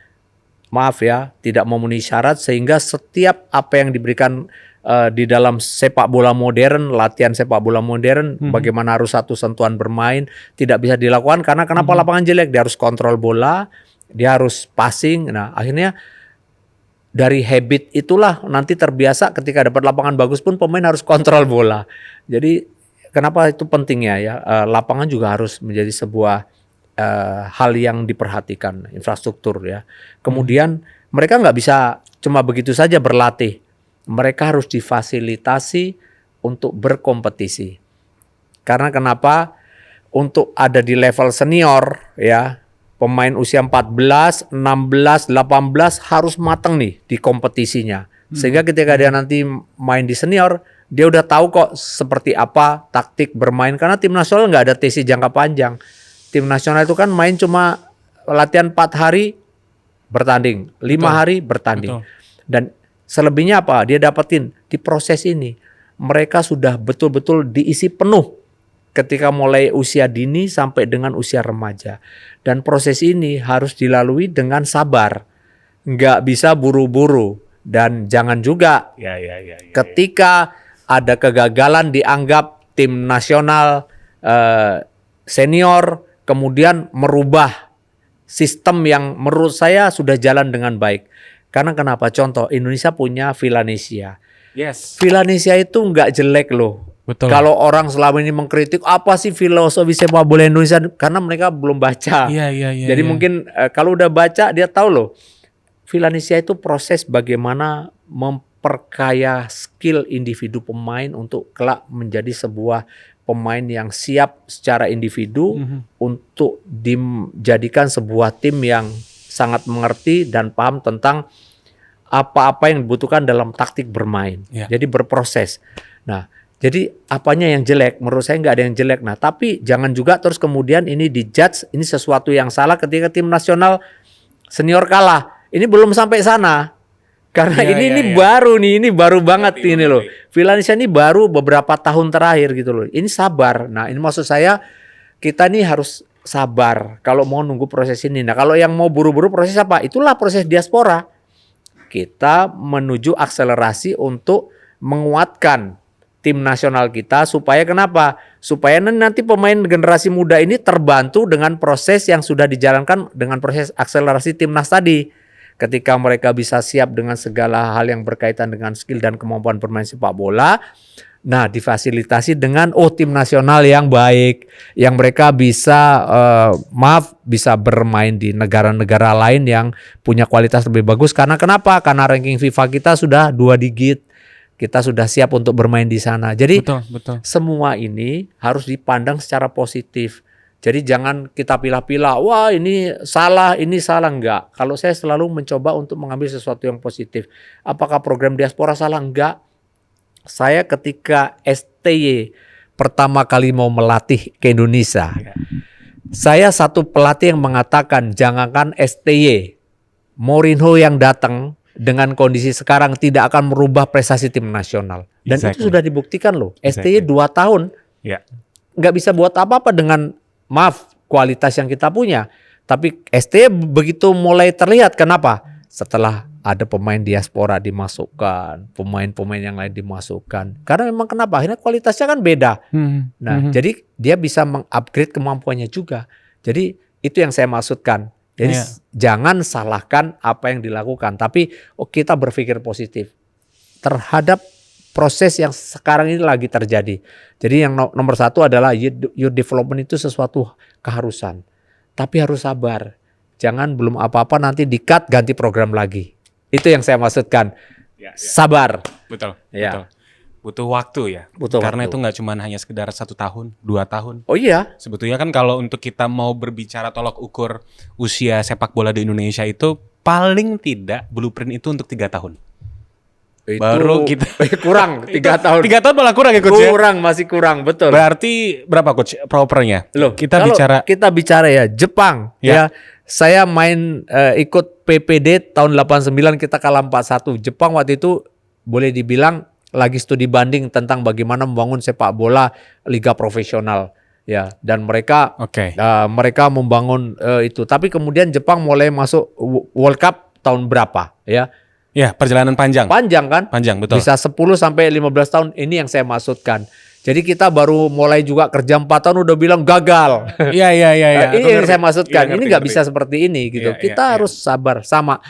memenuhi syarat, sehingga setiap apa yang diberikan di dalam sepak bola modern, latihan sepak bola modern, bagaimana harus satu sentuhan bermain tidak bisa dilakukan karena kenapa lapangan jelek, dia harus kontrol bola, dia harus passing. Nah, akhirnya dari habit itulah nanti terbiasa ketika dapat lapangan bagus pun pemain harus kontrol bola. Jadi kenapa itu pentingnya ya, lapangan juga harus menjadi sebuah hal yang diperhatikan, infrastruktur ya. Kemudian mereka nggak bisa cuma begitu saja berlatih, mereka harus difasilitasi untuk berkompetisi. Karena kenapa? Untuk ada di level senior ya, pemain usia 14, 16, 18 harus matang nih di kompetisinya. Sehingga ketika dia nanti main di senior, dia udah tahu kok seperti apa taktik bermain. Karena tim nasional nggak ada TC jangka panjang. Tim nasional itu kan main cuma latihan 4 hari bertanding, 5 hari bertanding. Dan selebihnya apa? Dia dapetin di proses ini. Mereka sudah betul-betul diisi penuh ketika mulai usia dini sampai dengan usia remaja. Dan proses ini harus dilalui dengan sabar. Nggak bisa buru-buru. Dan jangan juga ketika ada kegagalan dianggap tim nasional senior, kemudian merubah sistem yang menurut saya sudah jalan dengan baik. Karena kenapa? Contoh, Indonesia punya Villanesia. Villanesia itu nggak jelek loh. Betul. Kalau orang selama ini mengkritik apa sih filosofi sepak bola Indonesia, karena mereka belum baca. Jadi mungkin kalau udah baca dia tahu loh. Villanesia itu proses bagaimana memperkaya skill individu pemain untuk kelak menjadi sebuah pemain yang siap secara individu untuk dijadikan sebuah tim yang sangat mengerti dan paham tentang apa-apa yang dibutuhkan dalam taktik bermain. Jadi berproses. Nah, jadi apanya yang jelek? Menurut saya nggak ada yang jelek. Nah, tapi jangan juga terus kemudian ini dijudge, ini sesuatu yang salah ketika tim nasional senior kalah. Ini belum sampai sana. Karena ini baru nih, ini baru banget ini loh. Villanesia ini baru beberapa tahun terakhir gitu loh. Ini sabar. Nah, ini maksud saya kita nih harus sabar kalau mau nunggu proses ini. Nah, kalau yang mau buru-buru proses apa? Itulah proses diaspora. Kita menuju akselerasi untuk menguatkan tim nasional kita supaya kenapa? Supaya nanti pemain generasi muda ini terbantu dengan proses yang sudah dijalankan dengan proses akselerasi timnas tadi. Ketika mereka bisa siap dengan segala hal yang berkaitan dengan skill dan kemampuan bermain sepak bola, nah difasilitasi dengan tim nasional yang baik, yang mereka bisa bisa bermain di negara-negara lain yang punya kualitas lebih bagus. Karena kenapa? Karena ranking FIFA kita sudah 2 digit. Kita sudah siap untuk bermain di sana. Jadi betul. semua ini harus dipandang secara positif. Jadi jangan kita pilah-pilah, wah ini salah, enggak. Kalau saya selalu mencoba untuk mengambil sesuatu yang positif. Apakah program diaspora salah? Enggak. Saya ketika STY pertama kali mau melatih ke Indonesia, saya satu pelatih yang mengatakan jangankan STY, Mourinho yang datang dengan kondisi sekarang tidak akan merubah prestasi tim nasional. Dan itu sudah dibuktikan loh. STY 2 tahun nggak bisa buat apa-apa dengan kualitas yang kita punya. Tapi STY begitu mulai terlihat. Kenapa? Setelah ada pemain diaspora dimasukkan, pemain-pemain yang lain dimasukkan. Karena memang kenapa? Akhirnya kualitasnya kan beda. Nah, jadi dia bisa mengupgrade kemampuannya juga. Jadi itu yang saya maksudkan. Jadi jangan salahkan apa yang dilakukan, tapi kita berpikir positif terhadap proses yang sekarang ini lagi terjadi. Jadi yang nomor satu adalah youth development itu sesuatu keharusan, tapi harus sabar. Jangan belum apa-apa nanti di-cut ganti program lagi. Itu yang saya maksudkan. Sabar. Betul. Butuh waktu ya. Karena itu nggak cuma hanya sekedar 1 tahun, 2 tahun. Oh iya. Sebetulnya kan kalau untuk kita mau berbicara tolak ukur usia sepak bola di Indonesia itu paling tidak blueprint itu untuk 3 tahun. Itu baru kita kurang 3 tahun. 3 tahun malah kurang ya coach ya? Masih kurang, betul. Berarti berapa coach propernya? Loh, kita bicara ya Jepang ya. Saya main ikut PPD tahun 89 kita kalah 4-1. Jepang waktu itu boleh dibilang lagi studi banding tentang bagaimana membangun sepak bola liga profesional ya, dan mereka mereka membangun itu. Tapi kemudian Jepang mulai masuk World Cup tahun berapa ya? Ya, perjalanan panjang. Panjang kan? Panjang, betul. Bisa 10 sampai 15 tahun, ini yang saya maksudkan. Jadi kita baru mulai juga kerja 4 tahun udah bilang gagal. Iya. Ini yang saya maksudkan. Ini nggak bisa seperti ini gitu. Kita harus sabar sama.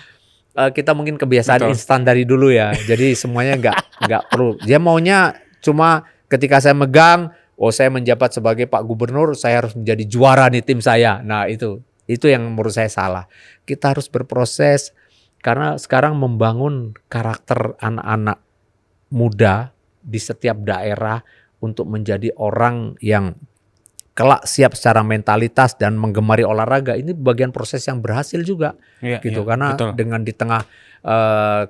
Kita mungkin kebiasaan instan dari dulu ya. Jadi semuanya nggak perlu. Dia maunya cuma ketika saya megang, saya menjabat sebagai Pak Gubernur, saya harus menjadi juara nih tim saya. Nah itu yang menurut saya salah. Kita harus berproses karena sekarang membangun karakter anak-anak muda di setiap daerah untuk menjadi orang yang kelak siap secara mentalitas dan menggemari olahraga, ini bagian proses yang berhasil juga karena betul. Dengan di tengah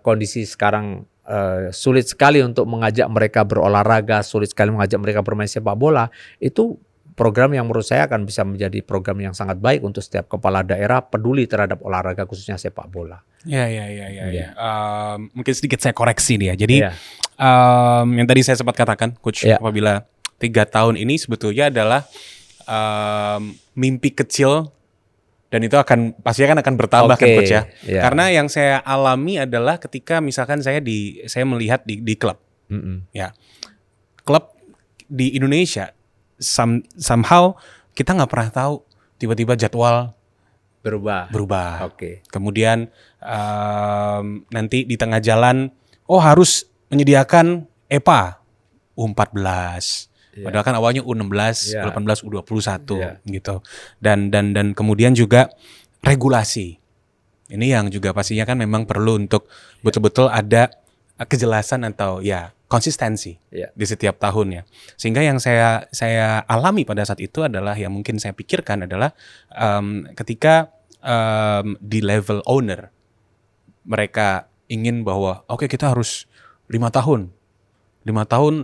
kondisi sekarang sulit sekali untuk mengajak mereka berolahraga, sulit sekali mengajak mereka bermain sepak bola, itu program yang menurut saya akan bisa menjadi program yang sangat baik untuk setiap kepala daerah peduli terhadap olahraga khususnya sepak bola. Ya. Mungkin sedikit saya koreksi nih ya. Jadi yang tadi saya sempat katakan, Coach, apabila 3 tahun ini sebetulnya adalah mimpi kecil dan itu pastinya akan bertambah kan, Coach ya. Karena yang saya alami adalah ketika misalkan saya melihat di klub, ya, klub di Indonesia somehow kita nggak pernah tahu tiba-tiba jadwal berubah. Kemudian nanti di tengah jalan harus menyediakan EPA U14. Padahal kan awalnya U16, U18, U21 gitu. Dan kemudian juga regulasi. Ini yang juga pastinya kan memang perlu untuk betul-betul ada kejelasan atau konsistensi di setiap tahunnya. Sehingga yang saya alami pada saat itu adalah yang mungkin saya pikirkan adalah ketika di level owner mereka ingin bahwa kita harus 5 tahun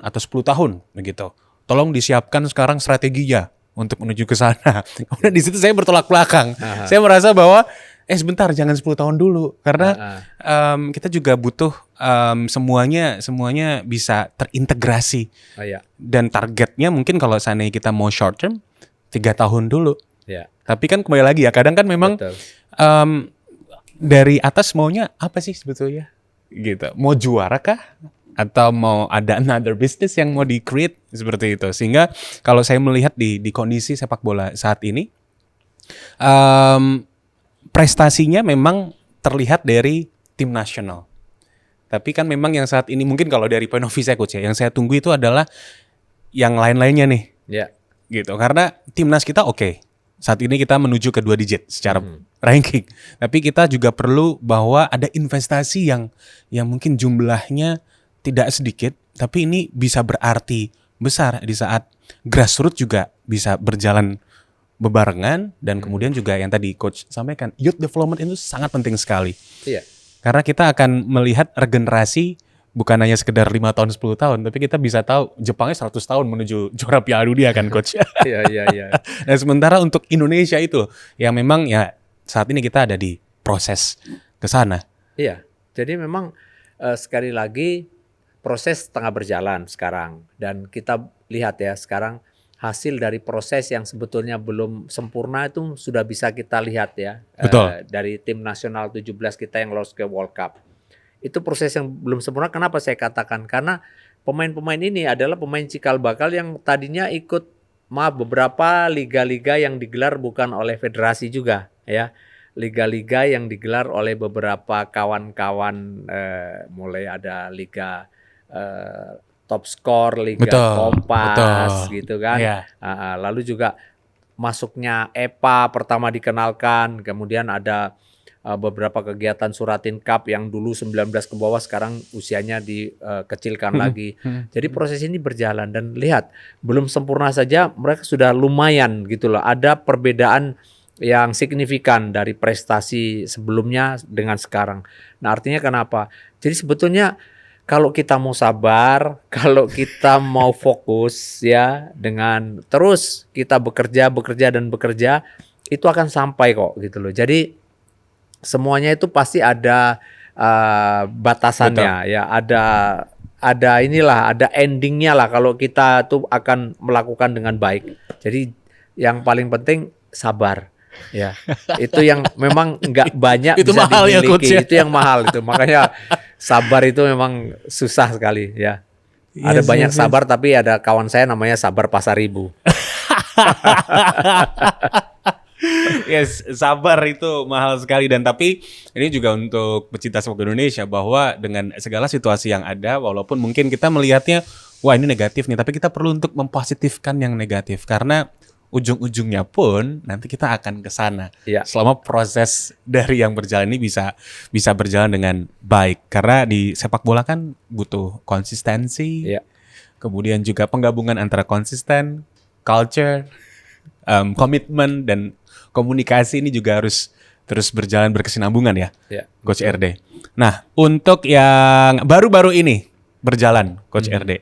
atau 10 tahun begitu. Tolong disiapkan sekarang strateginya untuk menuju ke sana. Kemudian di situ saya bertolak belakang. Saya merasa bahwa sebentar, jangan 10 tahun dulu karena kita juga butuh semuanya bisa terintegrasi. Dan targetnya mungkin kalau seandainya kita mau short term 3 tahun dulu. Tapi kan kembali lagi ya, kadang kan memang dari atas maunya apa sih sebetulnya? Gitu. Mau juara kah? Atau mau ada another business yang mau di-create seperti itu. Sehingga kalau saya melihat di kondisi sepak bola saat ini, prestasinya memang terlihat dari tim nasional. Tapi kan memang yang saat ini mungkin kalau dari point of view saya, Coach, yang saya tunggu itu adalah yang lain-lainnya nih. Gitu. Karena timnas kita saat ini kita menuju ke 2 digit secara ranking. Tapi kita juga perlu bahwa ada investasi yang mungkin jumlahnya tidak sedikit, tapi ini bisa berarti besar di saat grassroots juga bisa berjalan bebarengan. Dan kemudian juga yang tadi Coach sampaikan, youth development itu sangat penting sekali. Karena kita akan melihat regenerasi bukan hanya sekedar 5 tahun, 10 tahun, tapi kita bisa tahu Jepangnya 100 tahun menuju juara Piala Dunia kan, Coach. Dan sementara untuk Indonesia itu yang memang saat ini kita ada di proses ke sana. Jadi memang sekali lagi proses tengah berjalan sekarang, dan kita lihat ya sekarang hasil dari proses yang sebetulnya belum sempurna itu sudah bisa kita lihat ya. Dari tim nasional 17 kita yang lolos ke World Cup. Itu proses yang belum sempurna. Kenapa saya katakan? Karena pemain-pemain ini adalah pemain cikal bakal yang tadinya ikut beberapa liga-liga yang digelar bukan oleh federasi juga ya. Liga-liga yang digelar oleh beberapa kawan-kawan, mulai ada liga top score, Liga Kompas gitu kan. Lalu juga masuknya EPA pertama dikenalkan, kemudian ada beberapa kegiatan Suratin Cup yang dulu 19 ke bawah sekarang usianya dikecilkan lagi. Jadi proses ini berjalan, dan lihat belum sempurna saja mereka sudah lumayan gitu loh. Ada perbedaan yang signifikan dari prestasi sebelumnya dengan sekarang. Nah, artinya kenapa? Jadi sebetulnya kalau kita mau sabar, kalau kita mau fokus ya, dengan terus kita bekerja, itu akan sampai kok gitu loh. Jadi semuanya itu pasti ada batasannya. Ya, ada endingnya lah kalau kita tuh akan melakukan dengan baik. Jadi yang paling penting sabar. Ya, itu yang memang nggak banyak Itu bisa mahal ya, Coach, dimiliki. ya? Itu yang mahal itu. Makanya sabar itu memang susah sekali ya. Ada banyak sabar, tapi ada kawan saya namanya sabar pasar ibu. Yes, sabar itu mahal sekali, dan tapi ini juga untuk pecinta sepak Indonesia bahwa dengan segala situasi yang ada, walaupun mungkin kita melihatnya wah ini negatif nih, tapi kita perlu untuk mempositifkan yang negatif karena ujung-ujungnya pun nanti kita akan ke sana. Ya. Selama proses dari yang berjalan ini bisa berjalan dengan baik, karena di sepak bola kan butuh konsistensi. Ya. Kemudian juga penggabungan antara konsisten, culture, komitmen, dan komunikasi ini juga harus terus berjalan berkesinambungan ya, Ya. Coach RD. Nah, untuk yang baru-baru ini berjalan, Coach RD.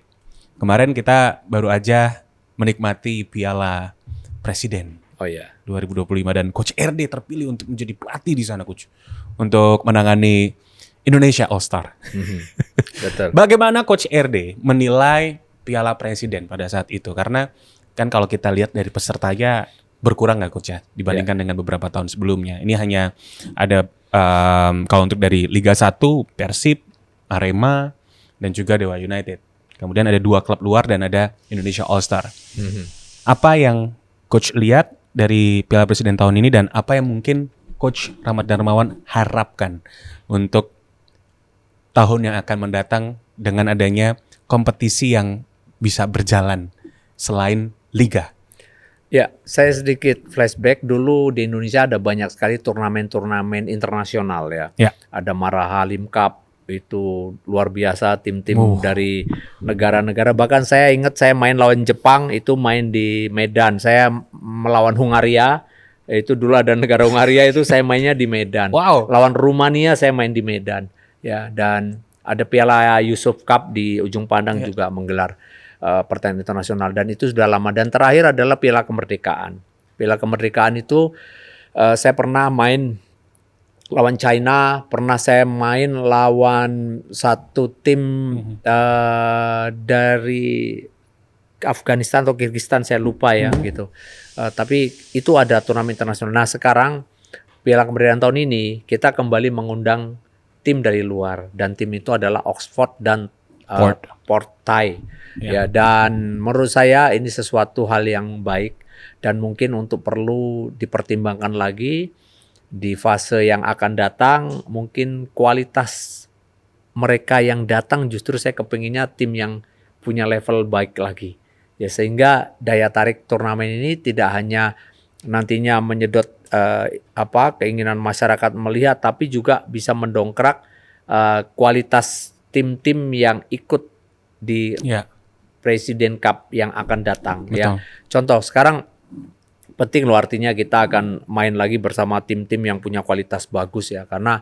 Kemarin kita baru aja menikmati Piala Presiden Oh ya. 2025 dan Coach RD terpilih untuk menjadi pelatih di sana, Coach. Untuk menangani Indonesia All Star. Betul. Bagaimana Coach RD menilai Piala Presiden pada saat itu? Karena kan kalau kita lihat dari pesertanya berkurang nggak, Coach, ya, dibandingkan dengan beberapa tahun sebelumnya. Ini hanya ada kalau untuk dari Liga 1 Persib, Arema, dan juga Dewa United. Kemudian ada 2 klub luar dan ada Indonesia All Star. Apa yang Coach lihat dari Piala Presiden tahun ini dan apa yang mungkin Coach Rahmat Darmawan harapkan untuk tahun yang akan mendatang dengan adanya kompetisi yang bisa berjalan selain liga? Ya, saya sedikit flashback dulu di Indonesia ada banyak sekali turnamen-turnamen internasional ya. Ya. Ada Marahalim Cup, itu luar biasa tim-tim dari negara-negara. Bahkan saya ingat saya main lawan Jepang itu main di Medan. Saya melawan Hungaria, itu dulu ada negara Hungaria itu saya mainnya di Medan. Wow. Lawan Rumania saya main di Medan. Ya, dan ada Piala Yusuf Cup di Ujung Pandang juga menggelar pertandingan internasional, dan itu sudah lama. Dan terakhir adalah Piala Kemerdekaan. Piala Kemerdekaan itu saya pernah main lawan China, pernah saya main lawan satu tim dari Afghanistan atau Kyrgyzstan, saya lupa ya gitu. Tapi itu ada turnamen internasional. Nah sekarang Piala Kemerdekaan tahun ini kita kembali mengundang tim dari luar, dan tim itu adalah Oxford dan Port Thai. Ya, dan menurut saya ini sesuatu hal yang baik dan mungkin untuk perlu dipertimbangkan lagi di fase yang akan datang. Mungkin kualitas mereka yang datang justru saya kepinginnya tim yang punya level baik lagi. Ya, sehingga daya tarik turnamen ini tidak hanya nantinya menyedot keinginan masyarakat melihat, tapi juga bisa mendongkrak kualitas tim-tim yang ikut di Presiden Cup yang akan datang. Ya. Contoh sekarang penting loh, artinya kita akan main lagi bersama tim-tim yang punya kualitas bagus ya, karena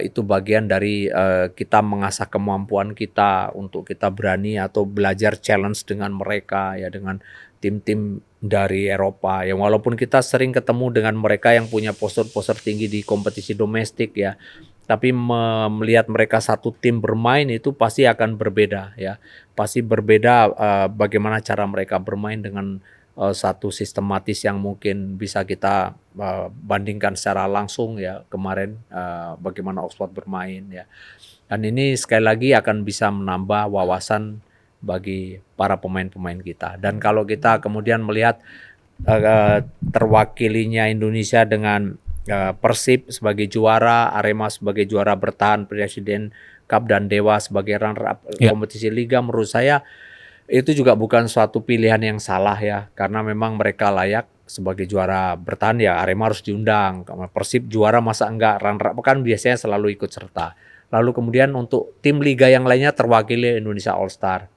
itu bagian dari kita mengasah kemampuan kita untuk kita berani atau belajar challenge dengan mereka ya, dengan tim-tim dari Eropa yang walaupun kita sering ketemu dengan mereka yang punya postur-postur tinggi di kompetisi domestik ya, tapi melihat mereka satu tim bermain itu pasti akan berbeda ya, pasti berbeda bagaimana cara mereka bermain dengan satu sistematis yang mungkin bisa kita bandingkan secara langsung ya kemarin bagaimana Oxford bermain ya, dan ini sekali lagi akan bisa menambah wawasan bagi para pemain-pemain kita. Dan kalau kita kemudian melihat terwakilinya Indonesia dengan Persib sebagai juara, Arema sebagai juara bertahan Presiden Cup, dan Dewa sebagai runner-up kompetisi liga, menurut saya itu juga bukan suatu pilihan yang salah ya, karena memang mereka layak sebagai juara bertahan ya. Arema harus diundang, Persib juara masa enggak, runner-up kan biasanya selalu ikut serta. Lalu kemudian untuk tim liga yang lainnya terwakili Indonesia All Star,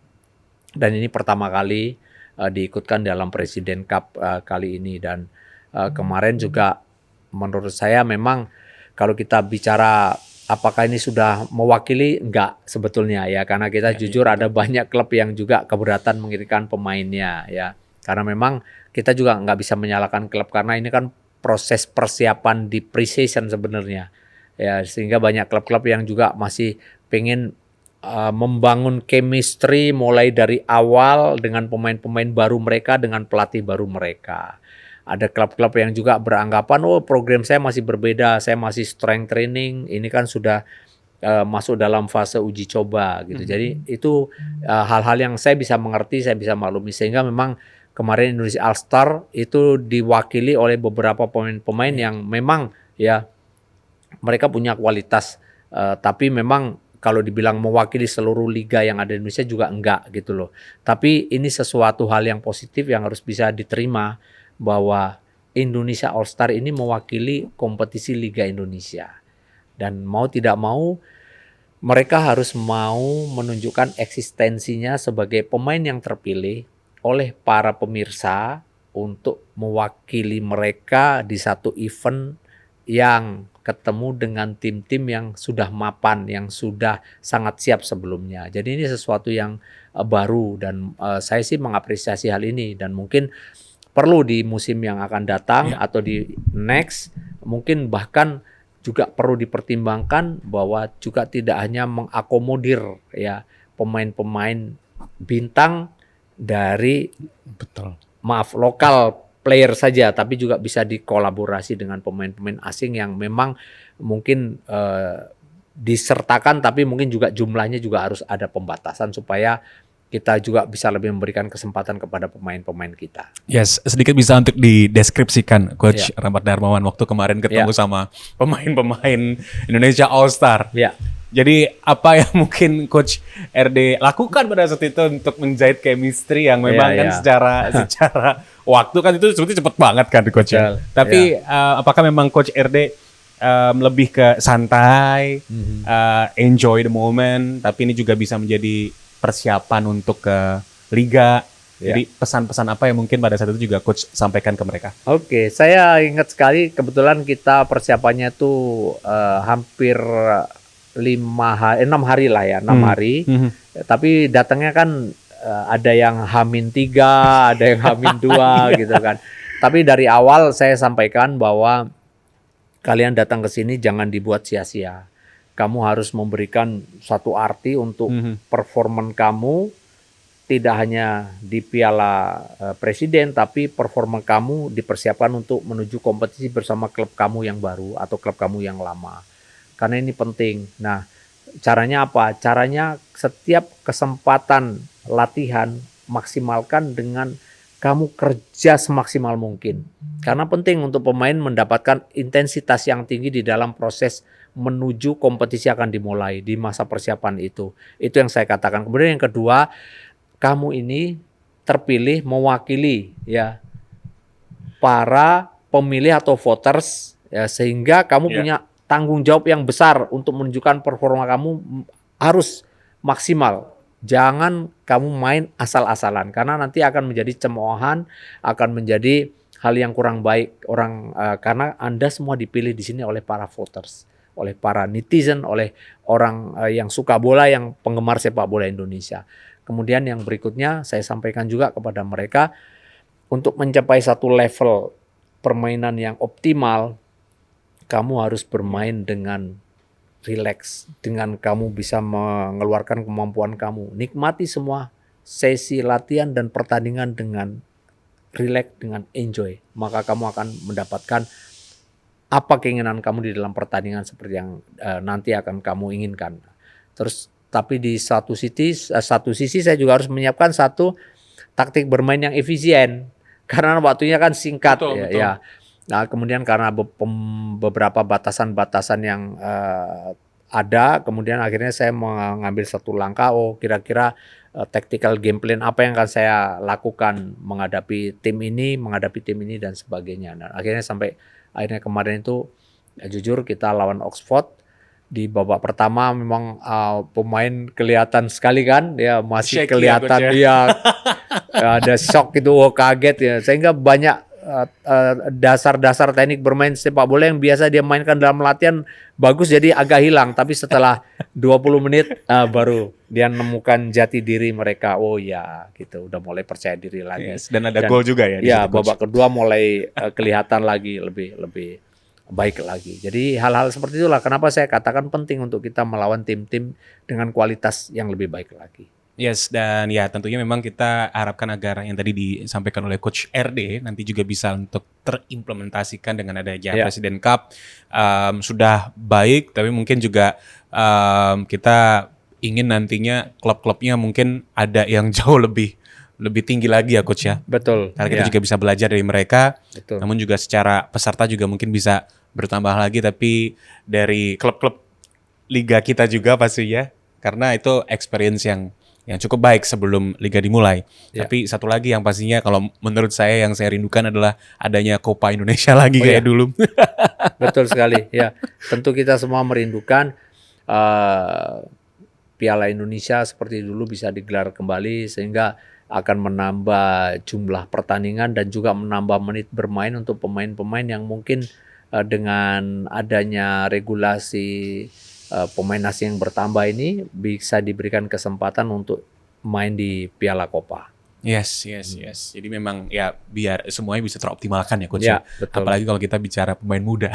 dan ini pertama kali diikutkan dalam Presiden Cup kali ini. Dan kemarin juga menurut saya memang kalau kita bicara apakah ini sudah mewakili, enggak sebetulnya ya, karena kita jujur ada banyak klub yang juga keberatan mengirimkan pemainnya ya, karena memang kita juga nggak bisa menyalahkan klub karena ini kan proses persiapan di pre-season sebenarnya ya, sehingga banyak klub-klub yang juga masih pengen membangun chemistry mulai dari awal dengan pemain-pemain baru mereka, dengan pelatih baru mereka. Ada klub-klub yang juga beranggapan, oh program saya masih berbeda, saya masih strength training, ini kan sudah masuk dalam fase uji coba gitu. Jadi itu hal-hal yang saya bisa mengerti, saya bisa maklumi, sehingga memang kemarin Indonesia All Star itu diwakili oleh beberapa pemain-pemain yang memang ya mereka punya kualitas, tapi memang kalau dibilang mewakili seluruh liga yang ada di Indonesia juga enggak gitu loh. Tapi ini sesuatu hal yang positif yang harus bisa diterima, bahwa Indonesia All Star ini mewakili kompetisi Liga Indonesia. Dan mau tidak mau mereka harus mau menunjukkan eksistensinya sebagai pemain yang terpilih oleh para pemirsa untuk mewakili mereka di satu event yang ketemu dengan tim-tim yang sudah mapan, yang sudah sangat siap sebelumnya. Jadi ini sesuatu yang baru, dan saya sih mengapresiasi hal ini, dan mungkin perlu di musim yang akan datang atau di next, mungkin bahkan juga perlu dipertimbangkan bahwa juga tidak hanya mengakomodir ya pemain-pemain bintang dari lokal player saja, tapi juga bisa dikolaborasi dengan pemain-pemain asing yang memang mungkin disertakan, tapi mungkin juga jumlahnya juga harus ada pembatasan supaya kita juga bisa lebih memberikan kesempatan kepada pemain-pemain kita. Yes, sedikit bisa untuk dideskripsikan Coach Rahmat Darmawan waktu kemarin ketemu sama pemain-pemain Indonesia All Star. Jadi apa yang mungkin Coach RD lakukan pada saat itu untuk menjahit chemistry yang memang kan secara waktu kan itu sebetulnya cepet banget kan Coach. Tapi apakah memang Coach RD lebih ke santai, enjoy the moment, tapi ini juga bisa menjadi persiapan untuk ke liga. Jadi pesan-pesan apa yang mungkin pada saat itu juga Coach sampaikan ke mereka? Oke, saya ingat sekali kebetulan kita persiapannya tuh hampir 6 hari lah ya, 6 hari. Tapi datangnya kan ada yang H-3, ada yang H-2 gitu kan. Tapi dari awal saya sampaikan bahwa kalian datang ke sini jangan dibuat sia-sia. Kamu harus memberikan satu arti untuk performan kamu, tidak hanya di Piala Presiden, tapi performa kamu dipersiapkan untuk menuju kompetisi bersama klub kamu yang baru atau klub kamu yang lama. Karena ini penting. Nah, caranya apa? Caranya setiap kesempatan latihan maksimalkan dengan kamu kerja semaksimal mungkin. Karena penting untuk pemain mendapatkan intensitas yang tinggi di dalam proses menuju kompetisi akan dimulai di masa persiapan itu. Itu yang saya katakan. Kemudian yang kedua, kamu ini terpilih mewakili ya para pemilih atau voters ya, sehingga kamu punya tanggung jawab yang besar untuk menunjukkan performa kamu harus maksimal. Jangan kamu main asal-asalan, karena nanti akan menjadi cemoohan, akan menjadi hal yang kurang baik karena Anda semua dipilih di sini oleh para voters, oleh para netizen, oleh orang yang suka bola, yang penggemar sepak bola Indonesia. Kemudian yang berikutnya saya sampaikan juga kepada mereka, untuk mencapai satu level permainan yang optimal, kamu harus bermain dengan rileks, dengan kamu bisa mengeluarkan kemampuan kamu. Nikmati semua sesi latihan dan pertandingan dengan rileks, dengan enjoy. Maka kamu akan mendapatkan apa keinginan kamu di dalam pertandingan seperti yang nanti akan kamu inginkan. Terus tapi di satu sisi saya juga harus menyiapkan satu taktik bermain yang efisien. Karena waktunya kan singkat. Betul. Ya. Nah, kemudian karena beberapa batasan-batasan yang ada, kemudian akhirnya saya mengambil satu langkah, kira-kira tactical game plan apa yang akan saya lakukan menghadapi tim ini dan sebagainya. Nah, akhirnya kemarin itu jujur kita lawan Oxford di babak pertama memang pemain kelihatan sekali kan, ya masih shaky kelihatan dia ada shock itu, kaget ya, sehingga banyak dasar-dasar teknik bermain sepak bola yang biasa dia mainkan dalam latihan bagus jadi agak hilang, tapi setelah 20 menit baru dia menemukan jati diri mereka. Oh ya, gitu, udah mulai percaya diri lagi. Dan ada gol juga ya. Ya, babak kedua mulai kelihatan lagi lebih baik lagi. Jadi hal-hal seperti itulah kenapa saya katakan penting untuk kita melawan tim-tim dengan kualitas yang lebih baik lagi. Yes, dan ya tentunya memang kita harapkan agar yang tadi disampaikan oleh Coach RD nanti juga bisa untuk terimplementasikan dengan adanya Presiden Cup. Sudah baik, tapi mungkin juga kita ingin nantinya klub-klubnya mungkin ada yang jauh lebih tinggi lagi ya Coach ya. Betul. Karena kita juga bisa belajar dari mereka. Betul. Namun juga secara peserta juga mungkin bisa bertambah lagi, tapi dari klub-klub liga kita juga pastinya, karena itu experience yang cukup baik sebelum liga dimulai. Tapi satu lagi yang pastinya kalau menurut saya yang saya rindukan adalah adanya Copa Indonesia lagi kayak dulu. Betul sekali. Ya, tentu kita semua merindukan Piala Indonesia seperti dulu bisa digelar kembali sehingga akan menambah jumlah pertandingan dan juga menambah menit bermain untuk pemain-pemain yang mungkin dengan adanya regulasi pemain asing yang bertambah ini bisa diberikan kesempatan untuk main di Piala Copa. Yes. Jadi memang ya biar semuanya bisa teroptimalkan ya Coach. Ya, betul. Apalagi kalau kita bicara pemain muda.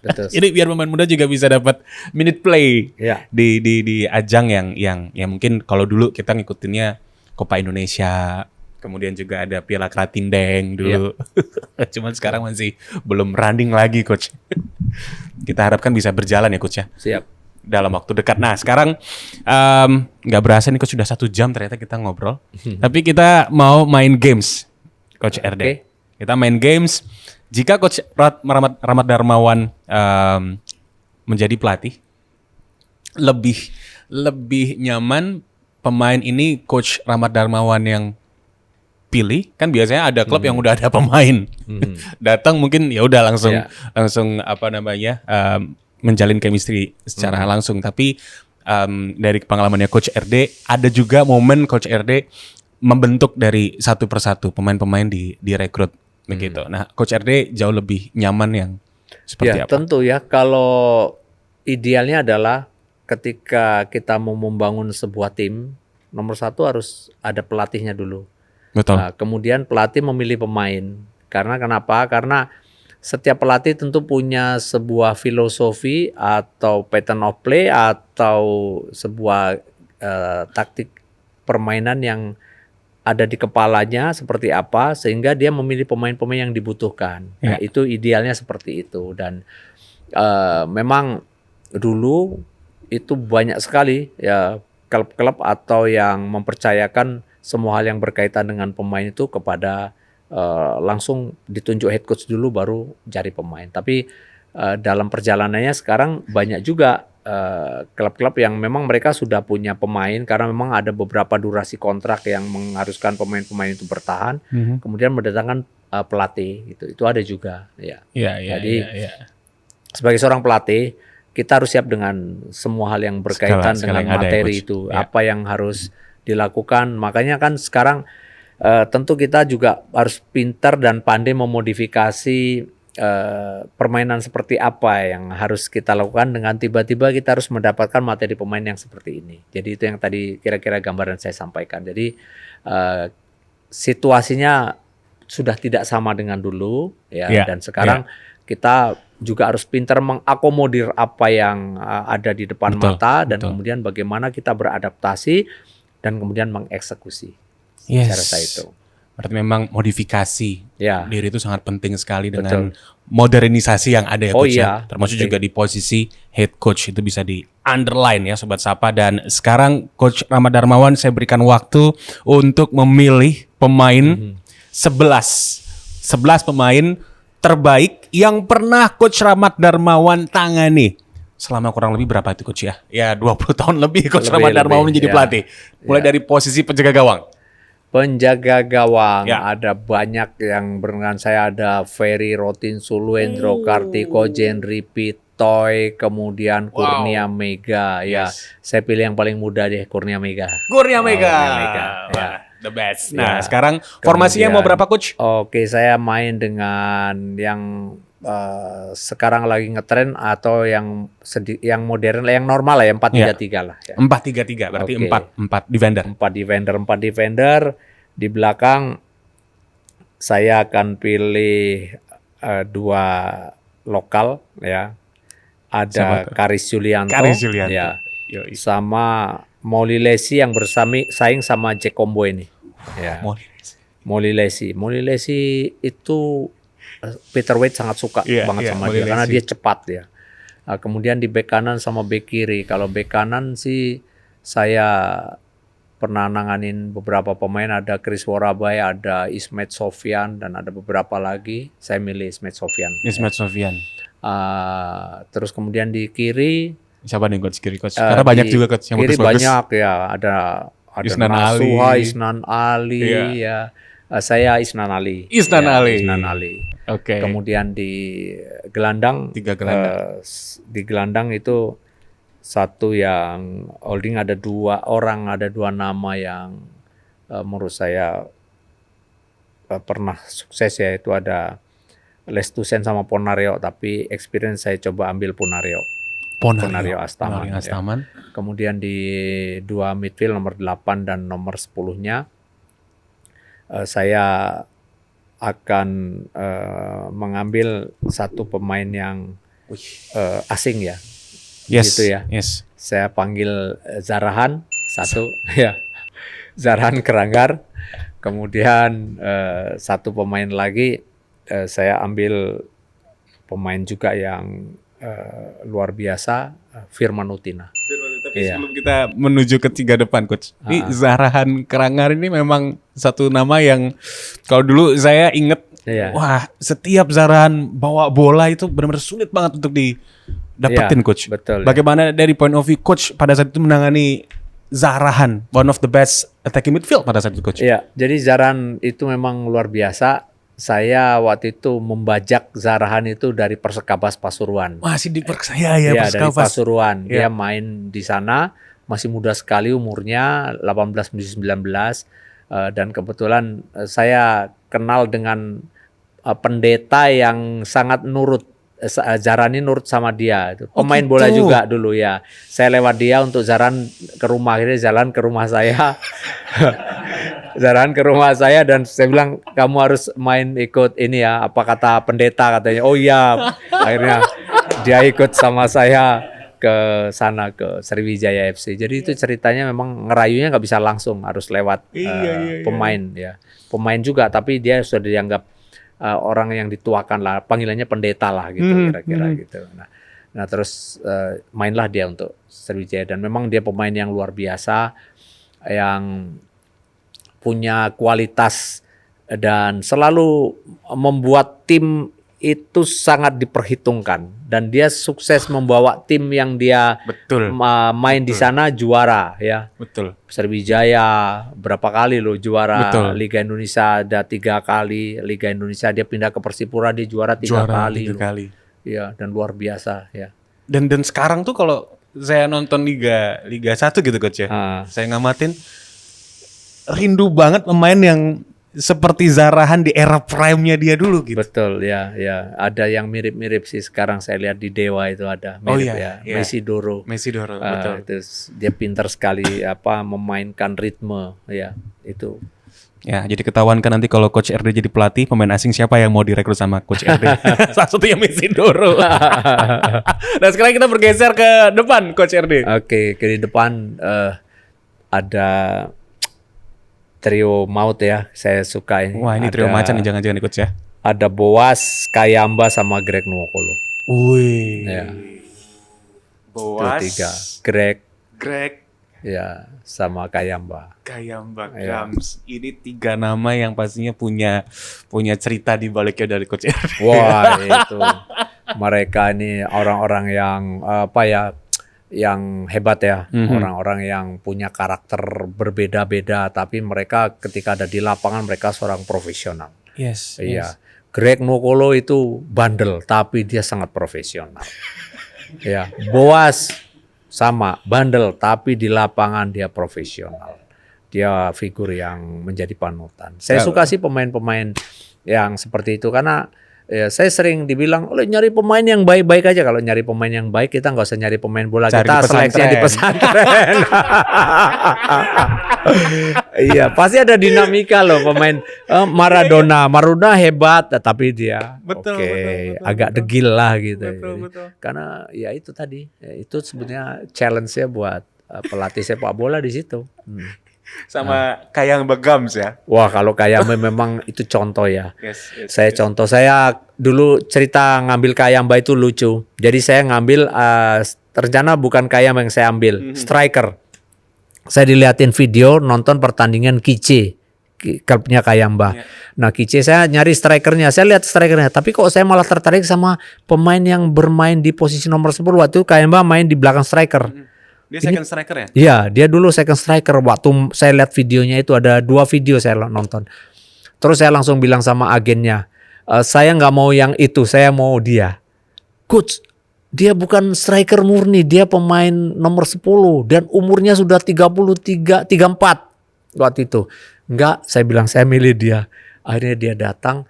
Betul. Jadi biar pemain muda juga bisa dapat minute play Ya. di ajang yang mungkin kalau dulu kita ngikutinnya Copa Indonesia, kemudian juga ada Piala Kratindeng dulu. Cuman sekarang masih belum running lagi Coach. Kita harapkan bisa berjalan ya Coach ya. Siap. Dalam waktu dekat. Nah sekarang nggak berasa nih Coach, sudah 1 jam ternyata kita ngobrol. Tapi kita mau main games Coach RD. Kita main games. Jika Coach Rahmat Darmawan menjadi pelatih, lebih nyaman pemain ini Coach Rahmat Darmawan yang pilih, kan biasanya ada klub yang udah ada pemain. Datang mungkin ya udah langsung apa namanya menjalin chemistry secara langsung. Tapi dari pengalamannya Coach RD, ada juga momen Coach RD membentuk dari satu persatu pemain-pemain direkrut begitu. Nah, Coach RD jauh lebih nyaman yang seperti apa? Tentu ya, kalau idealnya adalah ketika kita mau membangun sebuah tim, nomor satu harus ada pelatihnya dulu. Betul. Nah, kemudian pelatih memilih pemain. Karena kenapa? Karena setiap pelatih tentu punya sebuah filosofi atau pattern of play atau sebuah taktik permainan yang ada di kepalanya seperti apa sehingga dia memilih pemain-pemain yang dibutuhkan. Nah, itu idealnya seperti itu. Dan memang dulu itu banyak sekali ya klub-klub atau yang mempercayakan semua hal yang berkaitan dengan pemain itu kepada langsung ditunjuk head coach dulu baru cari pemain. Tapi dalam perjalanannya sekarang banyak juga klub-klub yang memang mereka sudah punya pemain karena memang ada beberapa durasi kontrak yang mengharuskan pemain-pemain itu bertahan, kemudian mendatangkan pelatih gitu. Itu ada juga ya. Jadi sebagai seorang pelatih kita harus siap dengan semua hal yang berkaitan dengan materi itu, apa yang harus dilakukan. Makanya kan sekarang tentu kita juga harus pintar dan pandai memodifikasi permainan seperti apa yang harus kita lakukan dengan tiba-tiba kita harus mendapatkan materi pemain yang seperti ini. Jadi itu yang tadi kira-kira gambaran saya sampaikan. Jadi situasinya sudah tidak sama dengan dulu ya, dan sekarang kita juga harus pintar mengakomodir apa yang ada di depan mata dan kemudian bagaimana kita beradaptasi dan kemudian mengeksekusi. Cara saya itu. Berarti memang modifikasi diri itu sangat penting sekali dengan modernisasi yang ada ya Coach ya. Termasuk juga di posisi head coach itu bisa di underline ya Sobat Sapa. Dan sekarang Coach Rahmat Darmawan saya berikan waktu untuk memilih pemain 11 pemain terbaik yang pernah Coach Rahmat Darmawan tangani. Selama kurang lebih berapa itu Coach ya? Ya 20 tahun lebih Coach Rahmat Darmawan menjadi pelatih. Mulai dari posisi penjaga gawang. Penjaga gawang ada banyak yang dengan saya, ada Ferry Rotin Sulu, Endro Kartiko, Jenry Pitoy, kemudian Kurnia Mega. Saya pilih yang paling muda deh, Kurnia Mega. Kurnia Mega. The best. Nah, sekarang formasinya mau berapa Coach? Oke, saya main dengan yang sekarang lagi ngetren atau yang modern, yang normal lah, yang 4-3-3 lah ya. 4-3-3 berarti 4 defender. 4 defender. Di belakang saya akan pilih 2 lokal ya. Siapa Ada tuh? Karis Julianto, Karis Julianto. ya, Yoi. sama Molly Lesi yang bersaing sama Jack Combo ini. Ya. Molly Lesi itu Peter Wade sangat suka Iya, banget iya, sama Molly dia karena Lesi. dia cepat ya. Kemudian di bek kanan sama bek kiri. Kalau bek kanan sih saya pernah nanganin beberapa pemain, ada Chris Worabai, ada Ismet Sofyan, dan ada beberapa lagi. Saya milih Ismet Sofyan. Ismet Sofyan. Terus kemudian di kiri, Siapa nih coach kiri coach? Karena banyak di juga coach yang kiri bagus-bagus. banyak ya, ada Isnan Nasuha, Ali. Isnan Ali, Iya. ya. Saya Isnan Ali. Isnan Ya, Ali. Isnan Ali. Oke. Kemudian di gelandang, 3 gelandang. di gelandang itu satu yang holding, ada 2 orang, ada 2 nama yang menurut saya pernah sukses ya, itu ada Lestusen sama Ponario, tapi experience saya coba ambil Ponario. Ponario Astaman. Ponario Astaman. Ya. Kemudian di 2 midfield nomor 8 dan nomor 10-nya saya akan mengambil satu pemain yang asing ya. Yes. Gitu ya. Yes. Saya panggil Zarahan satu ya. Zarahan Keranggar. Kemudian satu pemain lagi saya ambil pemain juga yang luar biasa, Firman Utina. Tapi Iya. sebelum kita menuju ke 3 depan coach, ini Zarahan Keranggar ini memang satu nama yang kalau dulu saya inget, Iya. wah setiap Zarahan bawa bola itu benar-benar sulit banget untuk didapetin Iya, coach. betul, ya. Bagaimana dari point of view coach pada saat itu menangani Zarahan, one of the best attacking midfield pada saat itu coach? Iya, jadi Zarahan itu memang luar biasa. Saya waktu itu membajak Zarahan itu dari Persekabas Pasuruan. Masih dipercaya ya, Iya, dari Perskapas. Pasuruan. Iya. Dia main di sana, masih muda sekali umurnya, 18 menuju 19. Dan kebetulan saya kenal dengan pendeta yang sangat nurut. Zarahan ini nurut sama dia. Pemain gitu. bola juga dulu ya. Saya lewat dia untuk Zarahan ke rumah, akhirnya jalan ke rumah saya. Zarahan ke rumah saya dan saya bilang, kamu harus main ikut ini ya, apa kata pendeta, katanya. Oh iya. Akhirnya dia ikut sama saya ke sana, ke Sriwijaya FC. Jadi itu ceritanya memang ngerayunya nggak bisa langsung, harus lewat Iya. pemain ya. Pemain juga, tapi dia sudah dianggap orang yang dituakan lah, panggilannya pendeta lah gitu, kira-kira gitu. Nah terus mainlah dia untuk Sriwijaya dan memang dia pemain yang luar biasa, yang punya kualitas dan selalu membuat tim itu sangat diperhitungkan, dan dia sukses membawa tim yang dia Betul. main di sana juara ya. Betul. Sriwijaya berapa kali loh juara. Betul. Liga Indonesia ada 3 kali, Liga Indonesia dia pindah ke Persipura, dia juara 3 kali. 3 loh. kali. Ya, dan luar biasa ya. Dan sekarang tuh kalau saya nonton Liga 1 gitu coach ya. Saya ngamatin, rindu banget pemain yang seperti Zarahan di era prime-nya dia dulu gitu. Betul ya, ya. Ada yang mirip-mirip sih sekarang saya lihat di Dewa itu ada mirip ya. iya. Messi Doro. Betul. Itu dia pintar sekali memainkan ritme ya, itu. Ya, jadi ketahuan kan nanti kalau Coach RD jadi pelatih, pemain asing siapa yang mau direkrut sama Coach RD? Salah satunya Messi Doro. Nah, sekarang kita bergeser ke depan Coach RD. Oke, ke depan ada trio maut ya, saya suka ini. Wah, ini trio macan nih jangan-jangan nih Coach ya. Ada Boas, Kayamba sama Greg Nwokolo. Wih. Ya. Boas, Itu 3. Greg, Ya, sama Kayamba. Kayamba Ya. Gams. Ini 3 nama yang pastinya punya cerita di baliknya dari Coach RD. Wah, itu mereka ini orang-orang yang yang hebat ya, orang-orang yang punya karakter berbeda-beda, tapi mereka ketika ada di lapangan mereka seorang profesional. Yes. Iya, Greg Nwokolo itu bandel, tapi dia sangat profesional. Ya, Boas sama bandel, tapi di lapangan dia profesional. Dia figur yang menjadi panutan. Saya suka sih pemain-pemain yang seperti itu karena Ya, saya sering dibilang, oleh nyari pemain yang baik-baik aja. Kalau nyari pemain yang baik, kita nggak usah nyari pemain bola, Cari kita di seleksinya di pesantren. pesantren. Iya, pasti ada dinamika loh pemain. Maradona hebat, tapi dia Betul, oke, betul, agak betul. degil lah gitu. Betul. Karena ya itu tadi, itu sebenarnya challenge-nya buat pelatih sepak bola di situ. Sama kayak Begams ya. Wah, kalau kayak memang itu contoh ya. Yes. Saya dulu cerita ngambil Kayamba itu lucu. Jadi saya ngambil rencana bukan Kayamba yang saya ambil, striker. Saya diliatin video nonton pertandingan Kice, klubnya Kayamba. Nah, Kice saya nyari strikernya, saya lihat strikernya, tapi kok saya malah tertarik sama pemain yang bermain di posisi nomor 10. Waktu itu Kayamba main di belakang striker. Dia second striker ya? Iya, dia dulu second striker. Waktu saya lihat videonya itu ada 2 video saya nonton. Terus saya langsung bilang sama agennya, saya nggak mau yang itu, saya mau dia. Coach, dia bukan striker murni, dia pemain nomor 10 dan umurnya sudah 34 waktu itu. Enggak, saya bilang saya milih dia. Akhirnya dia datang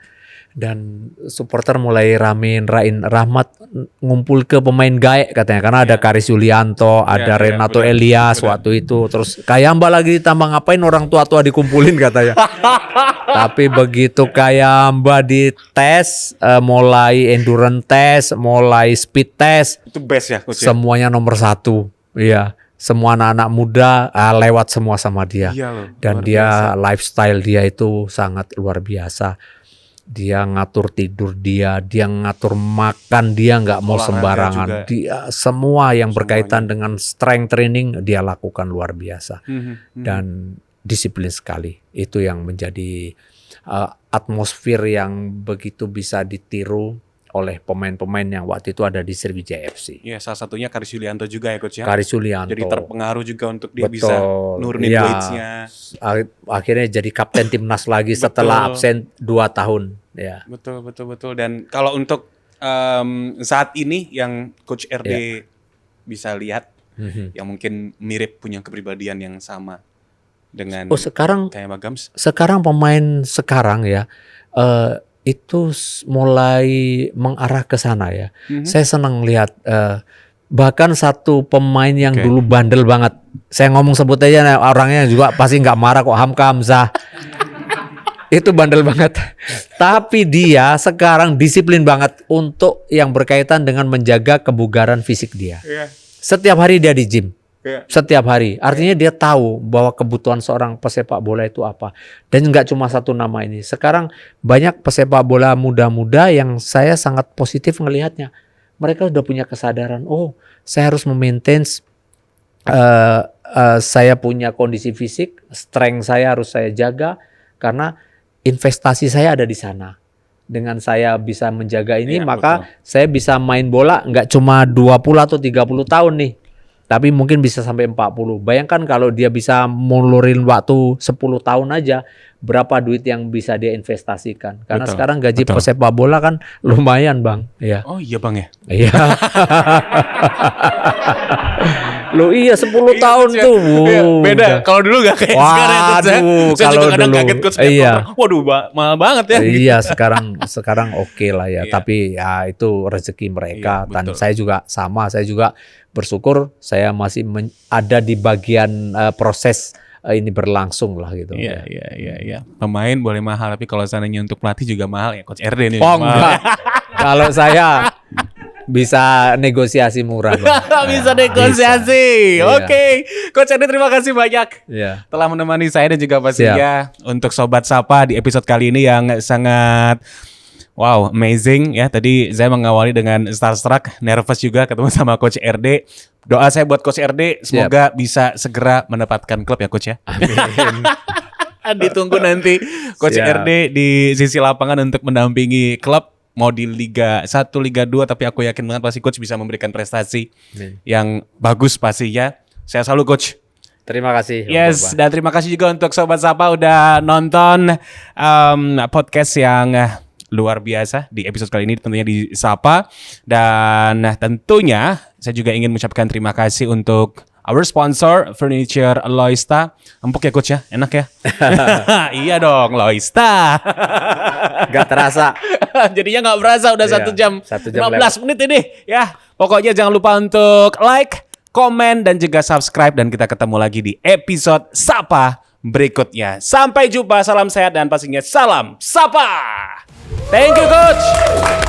dan supporter mulai ramein Rahmat ngumpul ke pemain gaek katanya, karena ada Karis Yulianto, ada Renato Elias waktu itu, terus Kayamba lagi ditambah, ngapain orang tua-tua dikumpulin katanya. Tapi begitu Kayamba dites, mulai endurance test, mulai speed test, Itu best ya coach. semuanya nomor 1. Iya, semua anak-anak muda lewat semua sama dia. Iya loh, Dan dia lifestyle dia itu sangat luar biasa. Dia ngatur tidur dia ngatur makan dia, nggak mau Olahraga sembarangan. juga. Dia semua yang berkaitan dengan strength training dia lakukan luar biasa dan disiplin sekali. Itu yang menjadi atmosfer yang begitu bisa ditiru oleh pemain-pemain yang waktu itu ada di Sriwijaya FC. Iya, salah satunya Karis Yulianto juga ya coach ya. Karis Yulianto. Jadi terpengaruh juga untuk dia Betul. bisa nurunin Iya. weights-nya. Akhirnya jadi kapten timnas lagi setelah absen 2 tahun. Ya. Betul. Dan kalau untuk saat ini yang Coach RD bisa lihat, yang mungkin mirip punya kepribadian yang sama dengan Sekarang kayak Begams. Sekarang pemain sekarang ya itu mulai mengarah ke sana ya. Saya senang lihat bahkan satu pemain yang dulu bandel banget. Saya ngomong sebut aja orangnya juga pasti nggak marah kok, Hamka Hamzah. Itu bandel banget. Tapi dia sekarang disiplin banget untuk yang berkaitan dengan menjaga kebugaran fisik dia. Setiap hari dia di gym. Setiap hari. Artinya dia tahu bahwa kebutuhan seorang pesepak bola itu apa. Dan nggak cuma satu nama ini. Sekarang banyak pesepak bola muda-muda yang saya sangat positif ngelihatnya. Mereka sudah punya kesadaran, saya harus memaintain saya punya kondisi fisik, strength saya harus saya jaga karena investasi saya ada di sana. Dengan saya bisa menjaga ini, maka saya bisa main bola nggak cuma 20 atau 30 tahun nih. Tapi mungkin bisa sampai 40. Bayangkan kalau dia bisa mulurin waktu 10 tahun aja, berapa duit yang bisa dia investasikan. Karena sekarang gaji pesepak bola kan lumayan, Bang. Ya. Oh iya Bang ya? Iya. Loh iya 10 tahun tuh. Beda. Kalau dulu gak kayak sekarang ya coach. Saya juga kadang kaget coach. Waduh mahal banget ya. Iya sekarang oke lah ya. Tapi ya itu rezeki mereka. Dan saya juga sama. Saya juga bersyukur saya masih ada di bagian proses ini berlangsung lah gitu. Iya. Pemain boleh mahal, tapi kalau seandainya untuk pelatih juga mahal ya Coach RD nih. Enggak. Kalau saya bisa negosiasi murah. Bisa negosiasi. Oke. Coach RD terima kasih banyak. Iya. Telah menemani saya dan juga pastinya untuk Sobat Sapa di episode kali ini yang sangat amazing ya. Tadi saya mengawali dengan starstruck, nervous juga ketemu sama Coach RD. Doa saya buat Coach RD semoga bisa segera mendapatkan klub ya Coach ya. Amin. Ditunggu nanti Coach RD di sisi lapangan untuk mendampingi klub mau di Liga 1, Liga 2, tapi aku yakin banget pasti Coach bisa memberikan prestasi yang bagus pastinya. Saya selalu Coach. Terima kasih. Yes, dan terima kasih juga untuk Sobat Sapa udah nonton podcast yang luar biasa di episode kali ini, tentunya di Sapa. Dan tentunya saya juga ingin mengucapkan terima kasih untuk our sponsor Furniture Loista. Empuk ya coach ya, enak ya. Iya dong, Loista. Gak terasa. Jadinya nggak berasa udah Iya, 1 jam, 1 jam 15 menit ini ya. Pokoknya jangan lupa untuk like, komen dan juga subscribe dan kita ketemu lagi di episode Sapa berikutnya. Sampai jumpa, salam sehat dan pastinya salam Sapa. Thank you coach.